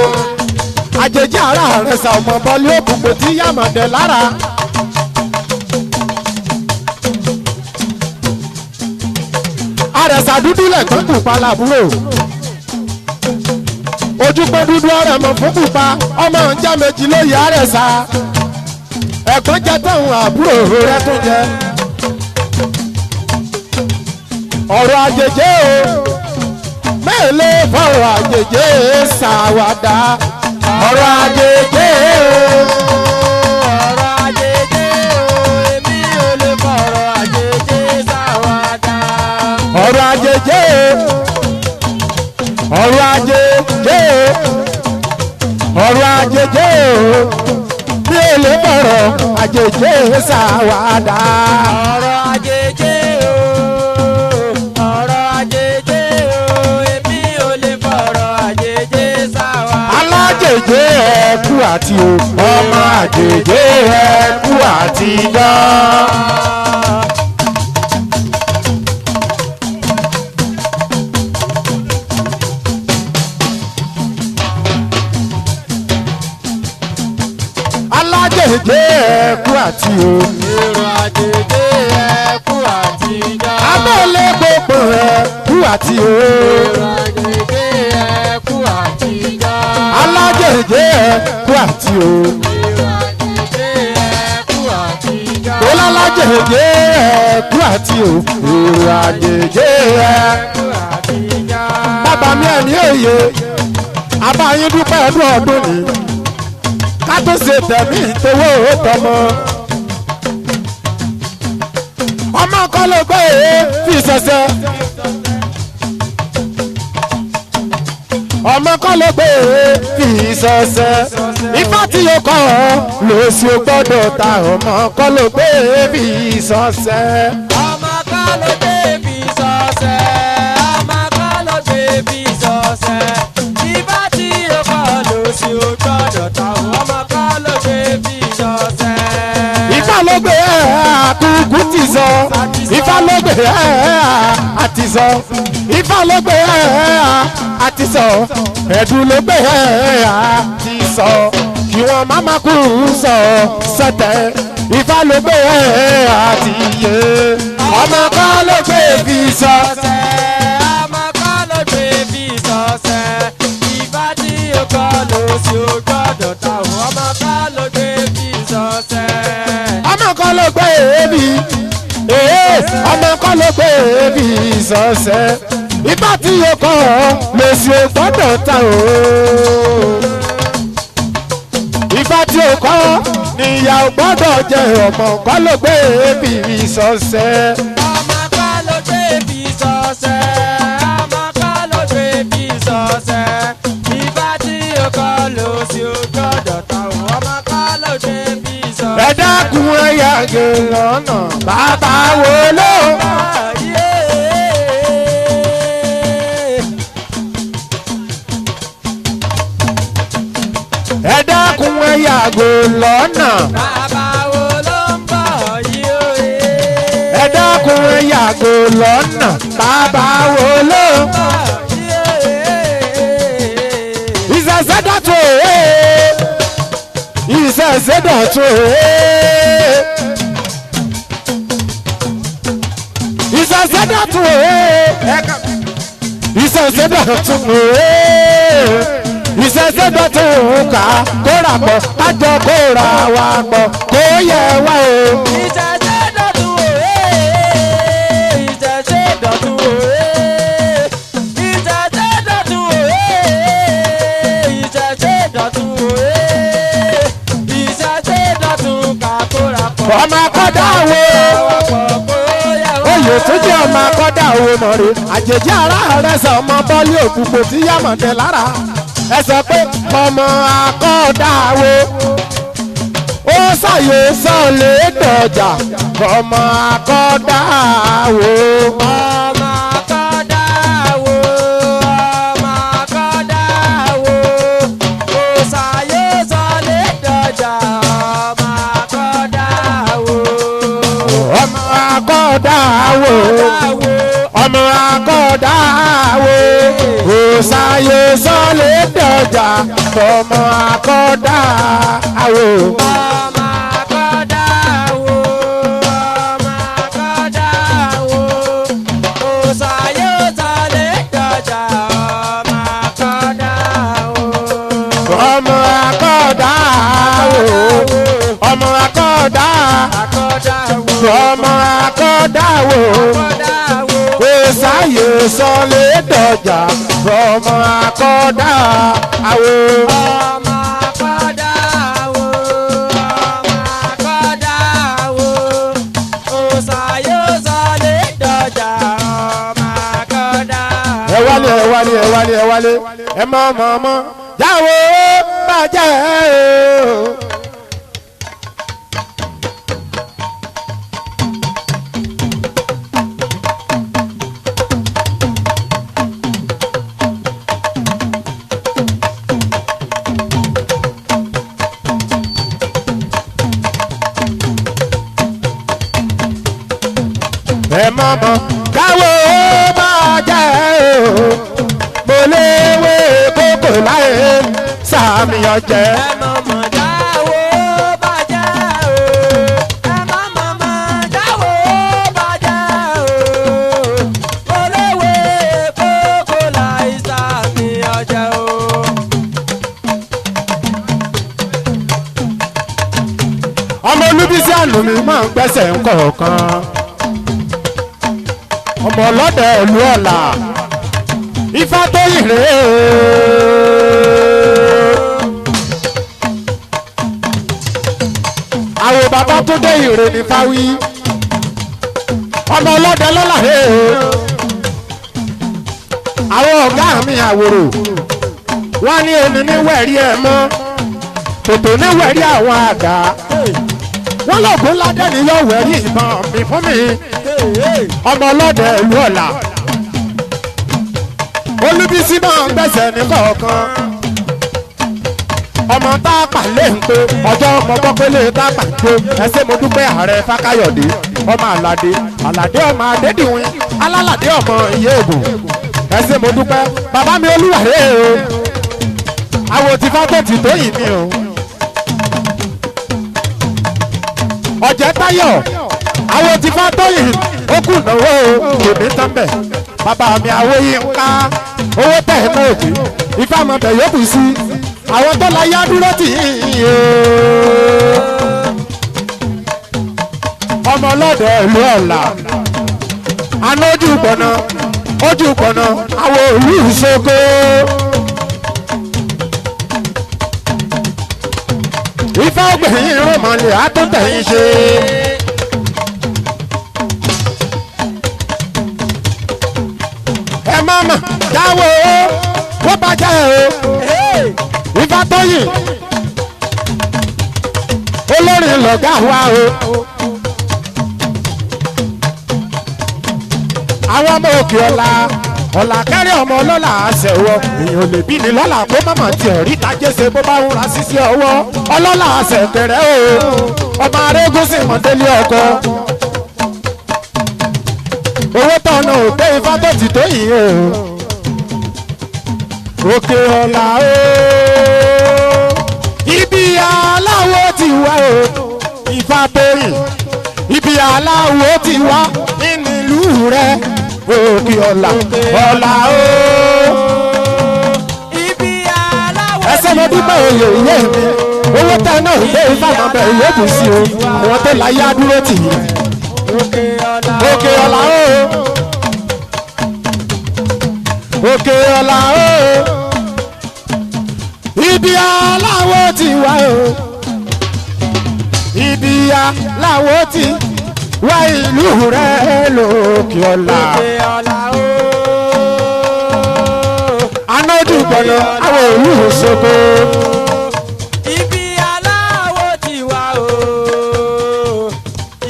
àjèjì ara rẹ̀ sà ọmọ bọ́lí òkùnkùn tí yàmọ̀dé lára. àrẹ̀sà dúdú lẹ̀gbọ́n pupa làbúrò ojú pé dúdú ọ̀rẹ́ mọ̀ fún pupa ọmọ ǹjẹ́ méjì lóye àrẹ̀sà ẹ̀gbọ́n jẹ́ tẹ̀hún àbúrò rẹ̀ tún jẹ́ ọ̀rọ̀ àjèjì o mẹ́lẹ̀ fọ̀rọ̀ àjèjì ṣàwàdà ọ̀rọ̀ àjèjì o ọ̀rọ̀ àjèjì o èmi ò lè fọ̀rọ̀ àjèjì ṣàwàdà. ọ̀rọ̀ àjèjì ọ̀rọ̀ àjèjì ọ̀rọ̀ àjèjì mi ò lè fọ̀rọ̀ àjèjì ṣàwàdà. ọ̀rọ̀ àjèjì o ọ̀rọ̀ àjèjì o èmi ò lè fọ̀rọ̀ àjèjì ṣàwàdà. alájèjì ẹ̀kú àti o ọmọ àjèjì ẹ̀kú àti gan. alájèjì ẹ̀kú àti o èrò àjèjì ẹ̀kú àtijọ́. abẹ́lé gbogbo ẹ̀kú àti o èrò àjèjì ẹ̀kú àtijọ́. alájèjì ẹ̀kú àti o èrò àjèjì ẹ̀kú àtijọ́. tó lálájèjì ẹ̀kú àti o èrò àjèjì ẹ̀kú. ẹ̀kú àtijọ́. bàbá mi ẹ̀ ní òye àbáyín dúpẹ́ ọdún ọdún ni ká tó ṣe tẹ̀mí ìtòwó tọmọ. ọmọ kan ló gbé e fi ṣẹ̀ṣẹ̀. ọmọ kan ló gbé e fi ṣẹ̀ṣẹ̀. ifá tí yóò kọ́ ọ ló ṣe gbọ́dọ̀ ta ọmọ kan ló gbé e fi ṣẹ̀ṣẹ̀. ọmọ kan ló dé bí sọ́sẹ̀. ọmọ kan ló dé bí sọ́sẹ̀. ibà tí o kọ́ ló sì ó gbọ́dọ̀ ta o. ọmọ kan ló dé bí sọ́sẹ̀. ifá ló gbé ẹ àkúkú ti sọ ifá ló gbé ẹ àti sọ ifá ló gbé ẹ àti sọ ẹ̀dùn ló gbé ẹ àti sọ kí wọ́n má má kú sọ sẹ́tẹ̀ ifá ló gbé ẹ àti yé ọmọ kan ló gbé fi sọ. ọmọ kan ló dé bí sọ́sẹ̀. ibà tí o kọ́ ló sì ó gbọ́dọ̀ ta o. ọmọ kan ló dé bí sọ́sẹ̀. ọmọ kan ló gbé èébì ọmọ kan ló gbé èébì sọ̀sẹ̀ ibà tí yóò kọ́ lè ṣe gbọ́dọ̀ ta o. ibà tí yóò kọ́ níyàwó gbọ́dọ̀ jẹ ọmọ kan ló gbé èébì sọ̀sẹ̀. ọmọ kan ló dé bí sọ́sẹ̀. ọmọ kan ló dé bí sọ́sẹ̀. ibà tí o kọ́ ló sì ó gbọ́dọ̀ ta o. ọmọ kan ló dé bí sọ́sẹ̀. ẹ dákun ẹ yàgò lọ́nà bàbá wo ló. ẹ dákun ẹ yàgò lọ́nà. Bàbá wo ló ń bọ̀ yìí o? ẹ dákun ẹ yàgò lọ́nà bàbá wo ló. ìṣẹ̀ṣẹ̀ dọ̀tun ìṣẹ̀ṣẹ̀ dọ̀tun ìṣẹ̀ṣẹ̀ dọ̀tun ìṣẹ̀ṣẹ̀ dọ̀tun ìṣẹ̀ṣẹ̀ dọ̀tun ká kóra pọ̀ kájọ kóra wa pọ̀ kó yẹ wá o. Ìṣẹ̀ṣẹ̀ dọ̀tun òwe. Ìṣẹ̀ṣẹ̀ dọ̀tun òwe. Ìṣẹ̀ṣẹ̀ dọ̀tun òwe. Ìṣẹ̀ṣẹ̀ dọ̀tun òwe. Ìṣẹ̀ṣẹ̀ dọ̀tun kàkóra pọ̀. ọmọ akọ́dá wo oyè tó jẹ́ ọmọ akọ́dá wo mọ̀rẹ́ àjèjì ara rẹ̀ sọ ọmọ bọ́ọ̀lì òkùnkùn tí yàmọ̀dé lára ẹ sọ pé ọmọ akọ́dá wo ó ṣàyè sọ̀lẹ̀ dọ̀jà ọmọ akọ́dá wo. Ọmọ akọ́dá wo, ọmọ akọ́dá wo, kò ṣàyè sọlé dọjà. akọ́dáwò ọmọ akọ́dáwò òsàyè sọ́lẹ̀ dọ̀jà ọmọ akọ́dáwò. ọmọ akọ́dá ọmọ akọ́dáwò òsàyè sọ́lẹ̀ dọ̀jà ọmọ akọ́dáwò. ẹ wálé ẹ mọ̀ jáwó bàjẹ́ o. ẹ mọ̀mọ́ káwọ́ máa jẹ́ o mo léwé kókò láyé sàmì ọ̀jẹ̀. ẹ mọ̀mọ́ káwọ́ máa jẹ́ o ẹ mọ̀mọ́ káwọ́ máa jẹ́ o mo léwé kókò láyé sàmì ọ̀jẹ̀ o. ọmọ olúbísí àlùmí máa ń gbẹ́sẹ̀ ń kọ̀ọ̀kan ọmọ ọlọ́dẹ ìlú ọ̀la ifá tó yìnrè àwọn bàbá tó dé ìrè ní fáwí ọmọ ọlọ́dẹ lọ́la àwọn ọ̀gá mi àwòrò wọ́n ní ẹni níwẹ̀rí ẹ̀ mọ́ tòtò níwẹ̀rí àwọn àgbà wọ́n lọ́gùn ládẹ́ ni yóò wẹ̀rí ìbọn mi fún mi ọmọ ọlọ́dẹ ìlú ọ̀la olúbísí máa ń gbẹ̀sẹ̀ ní kọ̀ọ̀kan ọmọ tá a pà lé ń pé ọjọ́ mọ́gbọ́n pélé tá a pà ń pé ẹsẹ̀ mo dúpẹ́ ààrẹ fákáyọ̀dé ọmọ àlàdé àlàdé ọmọ adédìwín alálàdé ọmọ ìyé ègùn ẹsẹ̀ mo dúpẹ́ bàbá mi olúwàrẹ́ o àwọn tí fátọ́tì tó yìí mi o ọ̀jẹ̀ táyọ̀ àwọn tí fátọ́yì ó kù náwó kò ní tán bẹ̀ bàbá mi àwòyí ń ká owó tẹ̀ ẹ́ náà jì ìfàmọ̀bẹ̀ yókù sí àwọn tó la yá dúró tì í o. ọmọ ọlọ́dẹ ìlú ọ̀la àná ojú gbọ̀nà àwọn òlú ìṣoko. ifá ọgbẹ̀yìn rọ̀mọ̀lẹ̀ àtúntẹ̀yìn ṣe. ẹ má mà jáwọ́ ó bàjẹ́ o ifá tóyìn olórin lọ̀gá wa o. àwọn ọmọ òkè ọ̀la kẹ́rẹ́ ọmọ ọlọ́lá àṣẹwọ́ èèyàn lè bí ni lọ́la kó mọ̀mọ́ tiẹ̀ rí tajẹ́sẹ̀ bó bá ń ra sísí ọwọ́ ọlọ́lá àṣẹkẹrẹ o ọmọ arégún sì mọ̀ délé ọkọ owó tọ̀nà òpé ifá tó ti tó yìí o òkè ọ̀la o ibi aláwo ti wá o ifá tó yìí ibi aláwo ti wá nínú ìlú rẹ òkè ọ̀la o. ibi aláwọ̀ ẹsẹ̀ mo dúpẹ́ oyè ìwé mi owó tẹ náà ilé ìfàmọ́ bẹ̀ ìwé kù sí o àwọn tó láyé adúró tì í. òkè ọ̀la o. òkè ọ̀la o. ibi aláwọ̀ ti wá o. ibi aláwọ̀ ti wá ìlú rẹ lókè ọ̀la. anójú gbọ̀nà àwọn òlú òṣogbo. ibi aláwo ti wá o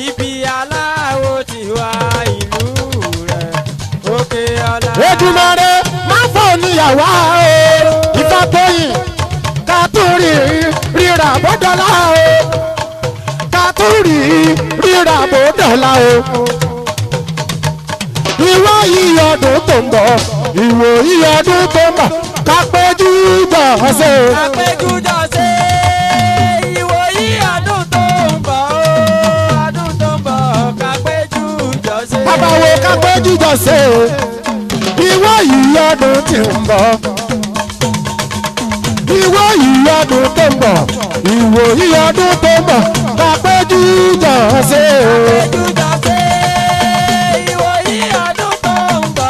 ibi aláwo ti wá ìlú rẹ òkè ọ̀la. Èdùmàrè má fọ́ níyàwó o ifá tóyìn ká tó rí ríra bọ́dọ̀lá o ká tó rí ríra bọ́dọ̀lá o ìwọ yìí ọdún tó ń bọ̀ ìwò yìí ọdún tó ń bọ̀ kápẹ́jú jọ ṣe. kápẹ́jú jọ ṣe ìwò yìí ọdún tó ń bọ̀ ọdún tó ń bọ̀ kápẹ́jú jọ ṣe. bàbá wo kápẹ́jú jọ ṣe ìwọ yìí ọdún tí ń bọ̀ ìwọ yìí ọdún tó ń bọ̀ ìwò yìí ọdún tó ń bọ̀ kápẹ́jú jọ ṣe. kápẹ́jú jọ ṣe ìwò yìí ọdún tó ń bọ̀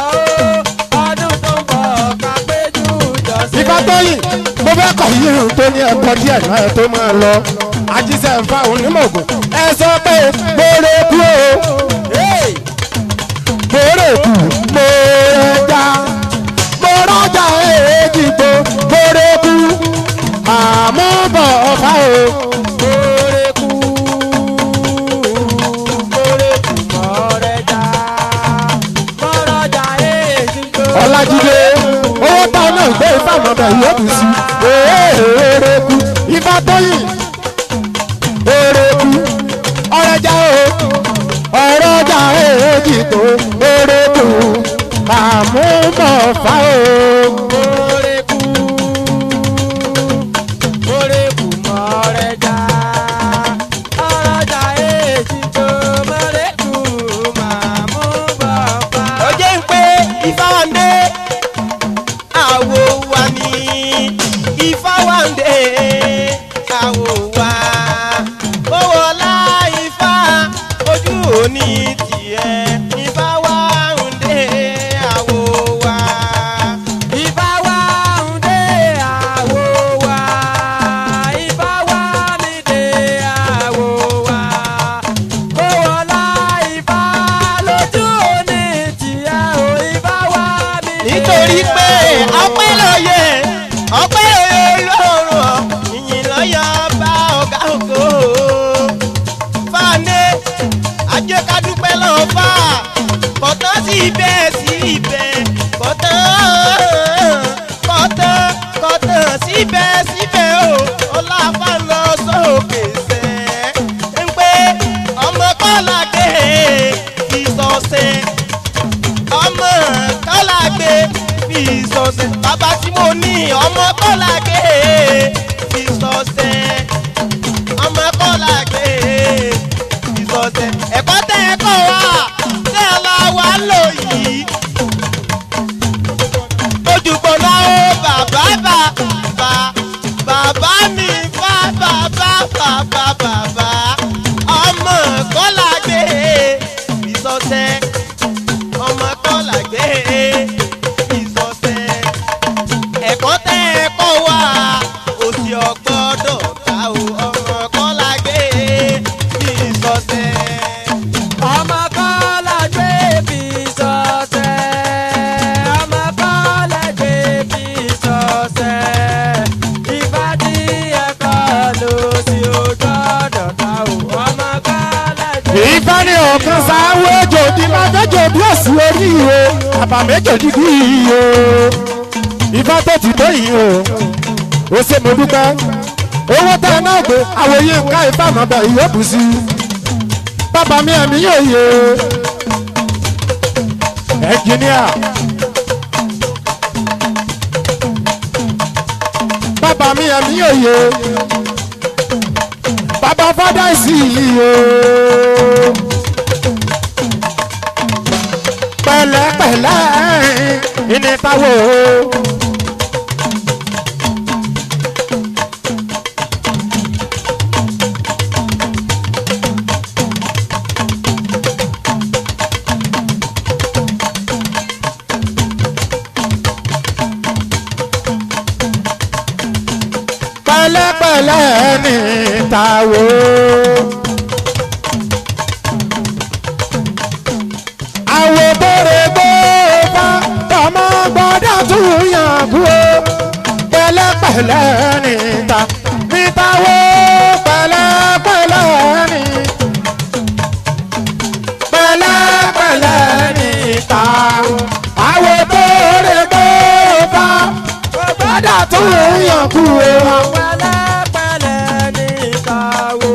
ọdún tó ń bọ̀ kápẹ́jú jọ ṣe. ìfà tó yìn mo fẹ́ kọ̀ yìí tó ní ẹ̀kọ́ díẹ̀ náà tó máa lọ àjíṣẹ́ nfa onímọ̀gùn ẹ sọ pé gbòòrò kú o gbòòrò kú gbòòrò ọjà èjì tó gbòòrò kú àmúbọ̀ ọ̀fà o. Gbórekú mọ̀rẹ́jà mọ̀rọ̀jà èjì tó. Ọlájídé owó táwọn náà gbé ifá mọ̀bẹ̀ yóò bù sí èèrèkú ifá tóyìn èèrèkú ọ̀rẹ́jà ọ̀rọ̀jà èjì tó èèrèkú àmúbọ̀fá o. Gbórekú mọ̀rẹ́jà mọ̀rọ̀jà èjì tó mọ̀rẹ́kú màmú bàbá. ó jẹ́ ń pé ifá wa ń dé àwo wa ní ifá wa ń dé àwo wa owó ọlá ifá ojú òní tiẹ̀ ifá wa ń dé àwo wa. Ifá wa ń dé àwo wa, Ifá wa mi dé àwo wa. Kówọlá Ifá lójú òní tìyà o, Ifá wa mi dé. Nítorí pé ọpẹ́ lóye lọ́rùn ìyìn lọ́yọ̀ bá ọ̀gá ògo. Fáàné ajẹ́kadúpẹ́ lọ́ọ́ fà kọ̀tán sí ibẹ̀ kọ̀tán síbẹ̀ o ọláfà lọ sókè sẹ́ ń pé ọmọ kọ́lá gbé ìsọ̀sẹ̀ ọmọ kọ́lá gbé ìsọ̀sẹ̀ bàbá tí mo ní ọmọ kọ́lá gbé ìsọ̀sẹ̀ ọmọ kọ́lá gbé ìsọ̀sẹ̀ ẹ̀kọ́ tẹ́ ẹ̀kọ́ wa tẹ́ ẹ la wà lò yìí ojúgbọ́nà ó bàbá mi bàbá ọmọ kọ́lá gbé ìsọ̀sẹ̀ ọmọ kọ́lá gbé ìsọ̀sẹ̀ ẹ̀kọ́ tẹ́ ẹ̀kọ́ wa òsì ọ̀gbọ́dọ̀ ká o ọmọ kọ́lá gbé ìsọ̀sẹ̀. Ọmọ kọ́lá gbé bí sọ́sẹ̀, ọmọ kọ́lá gbé bí sọ́sẹ̀. Ifá tí ẹ̀kọ́ ló sì ó gbọ́dọ̀ ká o, ọmọ kọ́lá gbé. ìfá ní ọ̀kan sáwọ́ jòdì lágbẹ́jọ́ bí òsì orí o àbà méjò dídí o ìfá tó ti tó yìí o ó ṣe mo dúpẹ́ owó tá ẹ náà gbé àwòye nǹkan ìfá mọ̀bẹ̀ ìyókù sí bàbá mi ẹ̀mí yóò yé ẹnjìníà bàbá mi ẹ̀mí yóò yé bàbá fádà sí i o pẹ̀lẹ́pẹ̀lẹ́ ìnìtawó pẹ̀lẹ́pẹ̀lẹ́ ìnìtawó. Àwọ̀ bòrè gbòòfà tọmọ gbọ́dọ̀ tún yàn kú o. Pẹ̀lẹ́pẹ̀lẹ́ níta wo pẹ̀lẹ́pẹ̀lẹ́ ní. Pẹ̀lẹ́pẹ̀lẹ́ níta. Àwọ̀ bòrè gbòòfà gbọ́dọ̀ tún yàn kú o. Pẹ̀lẹ́pẹ̀lẹ́ níta wo.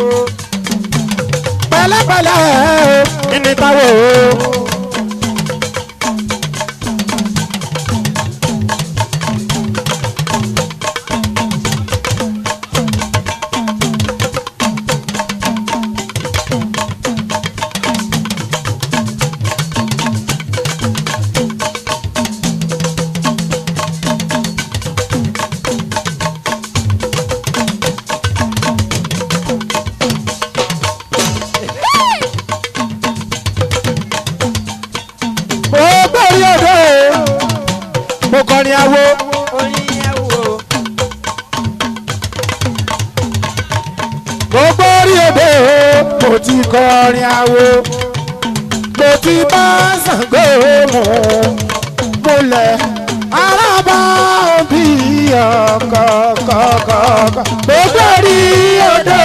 Pẹ̀lẹ́pẹ̀lẹ́ níta wo. gbogbo orí odò mo ti kọrin awo mo ti bá Ṣàngó mu múlẹ̀ arábà òbí ọ̀kọ̀ọ̀kọ̀ọ̀kọ̀ gbogbo orí odò.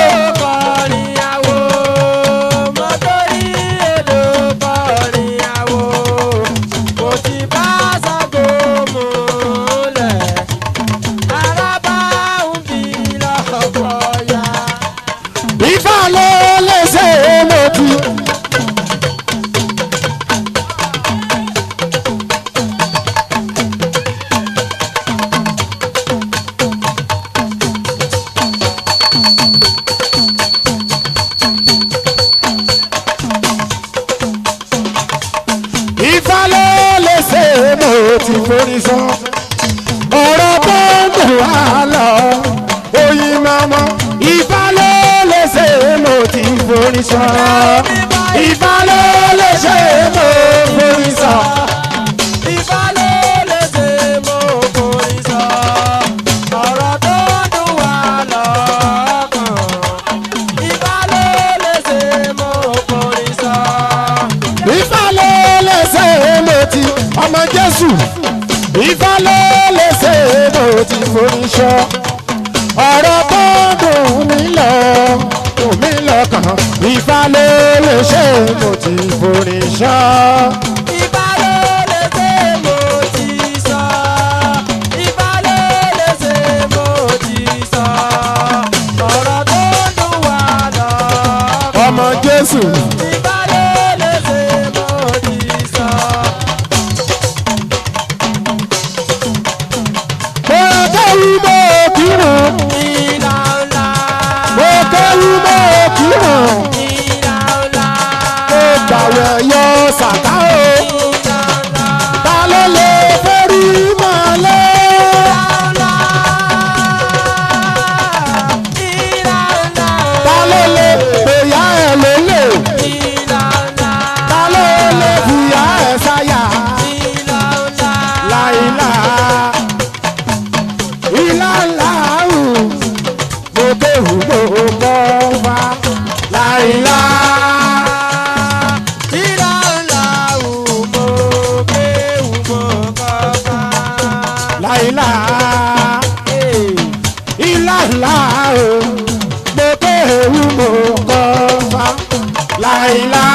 ọ̀rọ̀ tó ń bù wá lọ oyin mọ́mọ́ Ifá ló lè ṣe mo ti forí sọ Ifá ló lè ṣe mo forí sọ. Ifá ló lè ṣe mo forí sọ ọ̀rọ̀ tó ń dùn wá lọ́kàn Ifá ló lè ṣe mo forí sọ. Ifá ló lè ṣe mo ti ọmọ Jésù. Ifá ló lè ṣe mo ti forí sọ ọ̀rọ̀ tó dùn mí lọ́kàn Ifá ló lè ṣe mo ti forí sọ. Ifá ló lè ṣe mo ti sọ Ifá ló lè ṣe mo ti sọ ọ̀rọ̀ tó dùn wá lọ́kàn ọmọ Jésù. Ifá ló lè ṣe mo ti sọ. Yọ sàká o ta ló lè forí mọ́lẹ̀ ta ló lè gbéyà ẹ̀ lólè ta ló lè fìyà ẹ̀ sáyà láìlá ìlàlá mo kéwù mo kọ́ fa láìlá. Láìlá ìlàlá o mo kéwù mo kọ́ fa láìlá.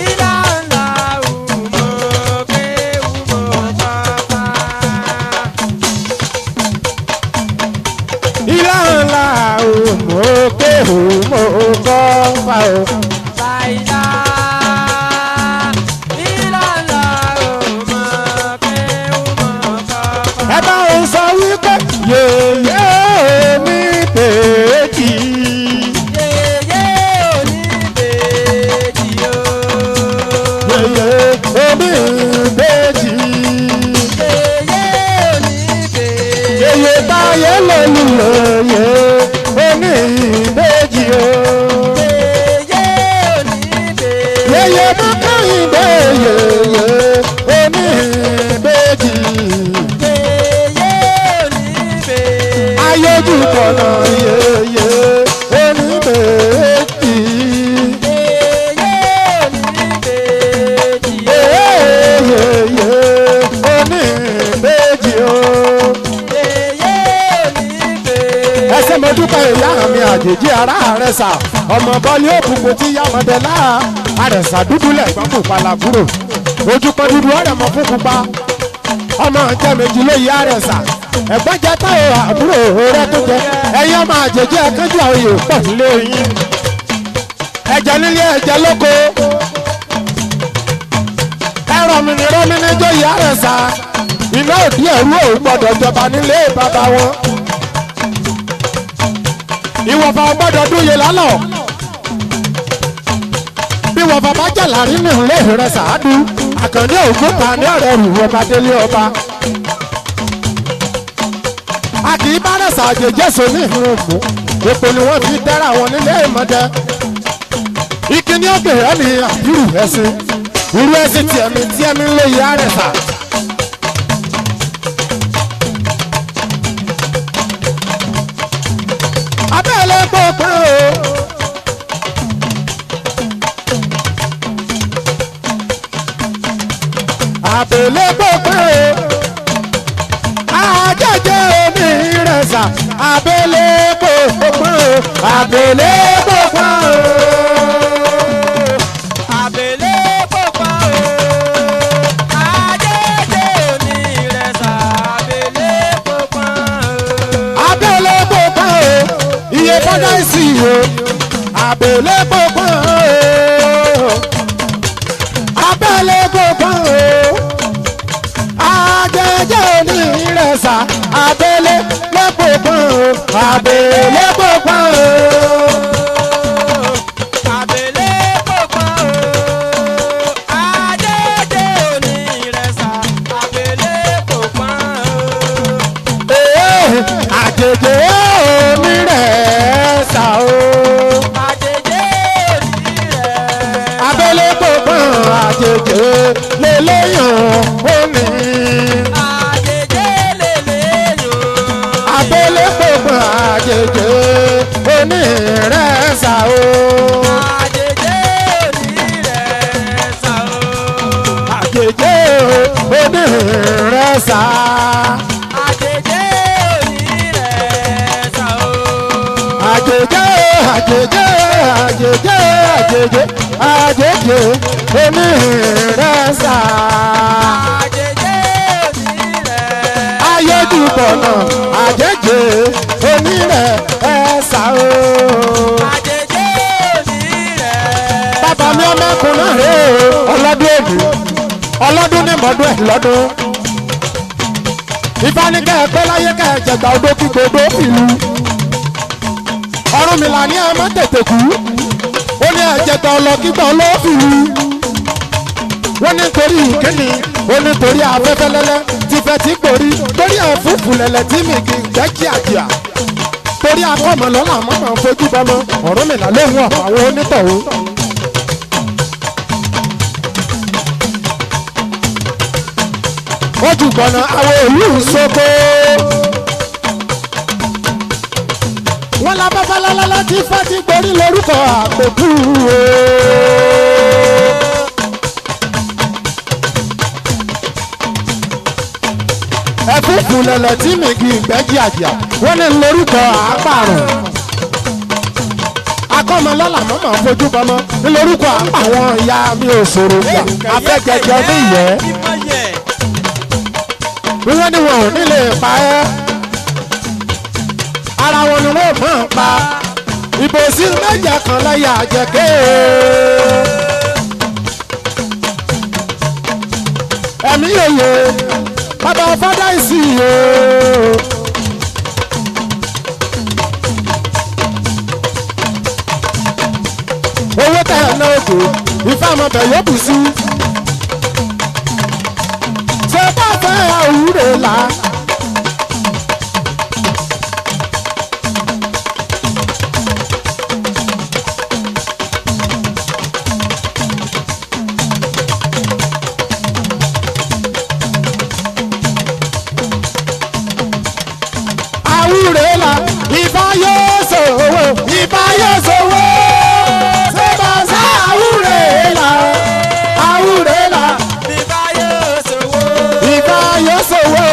Ìlàlá o mo kéwù mo kọ́ fa. Ìlàlá o mo kéwù mo kọ́ fa o. Láìlá. Ẹ bá òun sọ wípé yèyé mi péjì. Yèyé oníbejì o. Yèyé omi péjì. Yèyé oníbejì. Yèyé táyé lòlù lòyè omi péjì o. Yèyé oníbejì. Yèyé mọ́kànlélé yèyé omi péjì. Ayójú kọ̀nà yèyé oníbejì. Yèyé oníbejì o. Ẹsẹ̀ mo dúpẹ́ ìyá mi àjèjì ara àrẹ̀sà ọmọ bọ́lí òkùnkùn tí yá ọmọdé láà àrẹ̀sà dúdú lẹ̀gbọ́n kò palàbúrò ojú kan dúdú ọ̀rẹ́ mọ́ fún pupa ọmọ jẹ́ méjì lóye àrẹ̀sà ẹ̀gbọ́n jẹ́ táwọn àbúrò rẹ tó jẹ ẹ̀yin ọmọ àjèjì ẹ̀kẹ́jọ́ òye pọ̀ nílé yín ẹ̀jẹ̀ nílé ẹ̀jẹ̀ lóko ẹ̀rọ mi ní rọ́mìnì jóye àrẹ̀sà iná òdì ẹ̀rú ò gbọ́dọ̀ jọba nílé bàbá wọn ìwọ̀fà gbọ́dọ̀ dúye lálọ́ bí wọ̀fà bá jà láàrin ní ilé rẹ̀ sàádú àkànní ògúnta ní ọ̀rẹ́ rù ọba délé ọba a kì í bá rẹ̀ sàjèjèsò ní ìhun fún epo ni wọ́n fi tẹ́ra wọn nílé ìmọ̀dẹ ìkíní ọ̀gbẹ̀rẹ̀ ní àbírù ẹ̀sìn irú ẹ̀sìn tiẹ̀mí ń lóye àrẹ̀sà. Abẹ́ pọ̀pọ̀ o. Abèlè pọ̀pọ̀ o. Ajẹ́jẹ́ onírẹ̀sà. Abèlè pọ̀pọ̀ o. Abèlè pọ̀pọ̀ o. Abèlè pọ̀pọ̀ o. Ajẹ́jẹ́ onírẹ̀sà. Abèlè pọ̀pọ̀ o. Abèlè pọ̀pọ̀ o. Iye fọ́nà ìsì o. Abèlè pọ̀pọ̀ o. Abèlè pọ̀pọ̀ o. Ajẹ́jẹ́ onírẹ̀sà. Abèlè pọ̀pọ̀ o. Abèlè pọ̀pọ̀ o. Abèlè pọ̀pọ̀ o. Ajẹ́jẹ́ onírẹ̀sà. Abèlè pọ̀pọ̀ o. Àjèjì onírẹ̀sà o. Ajẹ́jẹ́ onírẹ̀sà. Abèlè pọ̀pọ̀ àjèjì lélẹ́yàn omi. Ajẹ́jẹ́ lélẹ́yìn. Abèlè pọ̀pọ̀ àjèjì onírẹ̀sà o. Ajẹ́jẹ́ onírẹ̀sà o. Àjèjì onírẹ̀sà. Ajẹ́jẹ́ onírẹ̀sà o. Àjèjì àjèjì àjèjì àjèjì àjèjì onírẹ̀sà. Ajẹ́jẹ́ onírẹ̀sà. Ayédùbọ̀nà àjèjì onírẹ̀sà o. Ajẹ́jẹ́ onírẹ̀sà. Bàbá mi ọmọkùnrin rè é ọlọ́dún èdè ọlọ́dún ní mọ́dún ẹ̀ lọ́dún. Ìfanikẹ́ ẹ̀pẹ́ láyé kẹ́ ẹ̀jẹ̀gbà odó kíkó odó ìlú. Ọ̀rúnmìlà ní ẹ̀ má tètè kú. Ó ní ẹ̀jẹ̀gbà ọlọ́kígbà olófìlú. Wọ́n ní torí ìkíni, ó ní torí afẹ́fẹ́ lẹ́lẹ́ ti fẹ́ tí gbòrí. Torí ẹ̀fúùfù lẹ̀lẹ̀ tí mi kì í jẹ́ kíákíá. Torí akọ́mọ̀ lọ́la mọ́mọ́ fojú bọ́mọ. Ọ̀rúnmìlà ló ń wọ̀ àwọn onítọ̀hún. Ojú gbọ̀nà àwọn ìlú Soko. Wọ́n la bá falálálá tí fati gborí lórúkọ àpòkú o. Ẹ̀fúùfù lẹ̀lẹ̀ tí mi kì í gbẹ́jì àjà. Wọ́n ní lórúkọ àpàrùn. Akọ́mọlọ́lá mọ́mọ́ fojú bọ́mọ́ ní lórúkọ àwọn ìyá mi ò ṣòro gbà. Afẹ́jẹjẹ ní ìyẹ́. Wọ́n ní wọn ò ní lè pa ẹ́. Ara wọn ni wọ́n máa ń pa. Ìbòsí méje kan láyà àjẹké. Ẹ̀mí yòyè bàbá fádà ìsì o. Owó tẹ̀ ẹ̀ náà kò ìfàmọ́bẹ̀ yóò bù sí. Ṣé bá fẹ́ àwúrè là? Àwúrè là ìbá yóò ṣòwò ìbá yóò ṣòwò. Ṣé bá sá àwúrè là? Àwúrè là. Ìbá yóò ṣòwò. Ìbá yóò ṣòwò.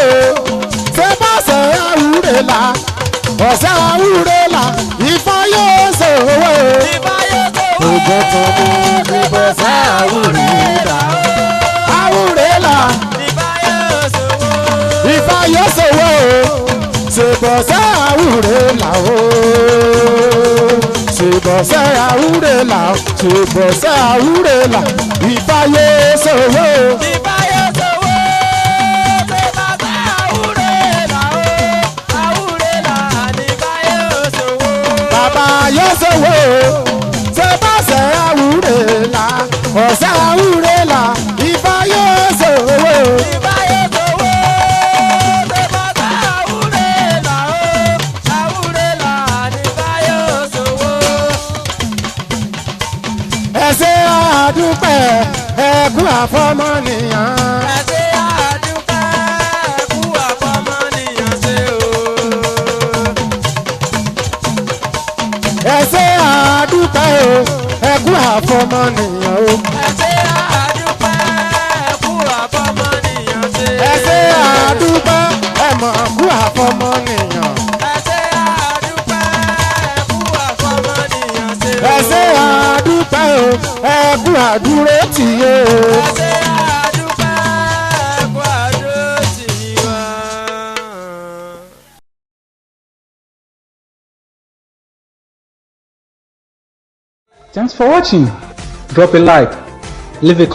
Ṣé bá sá àwúrè là? Ọ̀sẹ̀ àwúrè là ìbá yóò ṣòwò. Ìbá yóò ṣòwò. Ògbó tó mú ìbò sá àwúrè là. Àwúrè là. Ìbá yóò ṣòwò. Ìbá yóò ṣòwò. Ṣèbọ̀sẹ̀ àwúrè là o. Ṣèbọ̀sẹ̀ àwúrè là o. Ṣèbọ̀sẹ̀ àwúrè là. Ìbá yóò ṣòwò. Ìbá yóò ṣòwò. Ṣé bàbá àwúrè là ó? Àwúrè là níbá yóò ṣòwò. Bàbá yóò ṣòwò. Ṣèbọ̀sẹ̀ àwúrè là. Ọ̀sẹ̀ àwúrè là. Ìbá yóò ṣòwò. Ìbá yóò ṣòwò. Ṣé bàbá àwúrè là ó? Àwúrè là níbá yóò ṣòwò. Ẹ ṣé àdúpẹ́ ẹkú àfọmọ́nìyàn. Ẹ ṣé àdúpẹ́ kú àfọmọ́nìyàn ṣe o. o ẹ kú àfọmọnìyàn o. ẹ ṣé àdúpẹ́ ẹ kú àfọmọnìyàn ṣe. ẹ ṣé àdúpẹ́ ẹ mọ̀ kú àfọmọnìyàn. ẹ ṣé àdúpẹ́ ẹ kú àfọmọnìyàn ṣe. ẹ ṣé àdúpẹ́ o ẹ kú àdúró tì í o. ẹ ṣé àdúpẹ́ ẹ kú àdúró tì wá. Thanks for watching. Drop a like, leave a comment.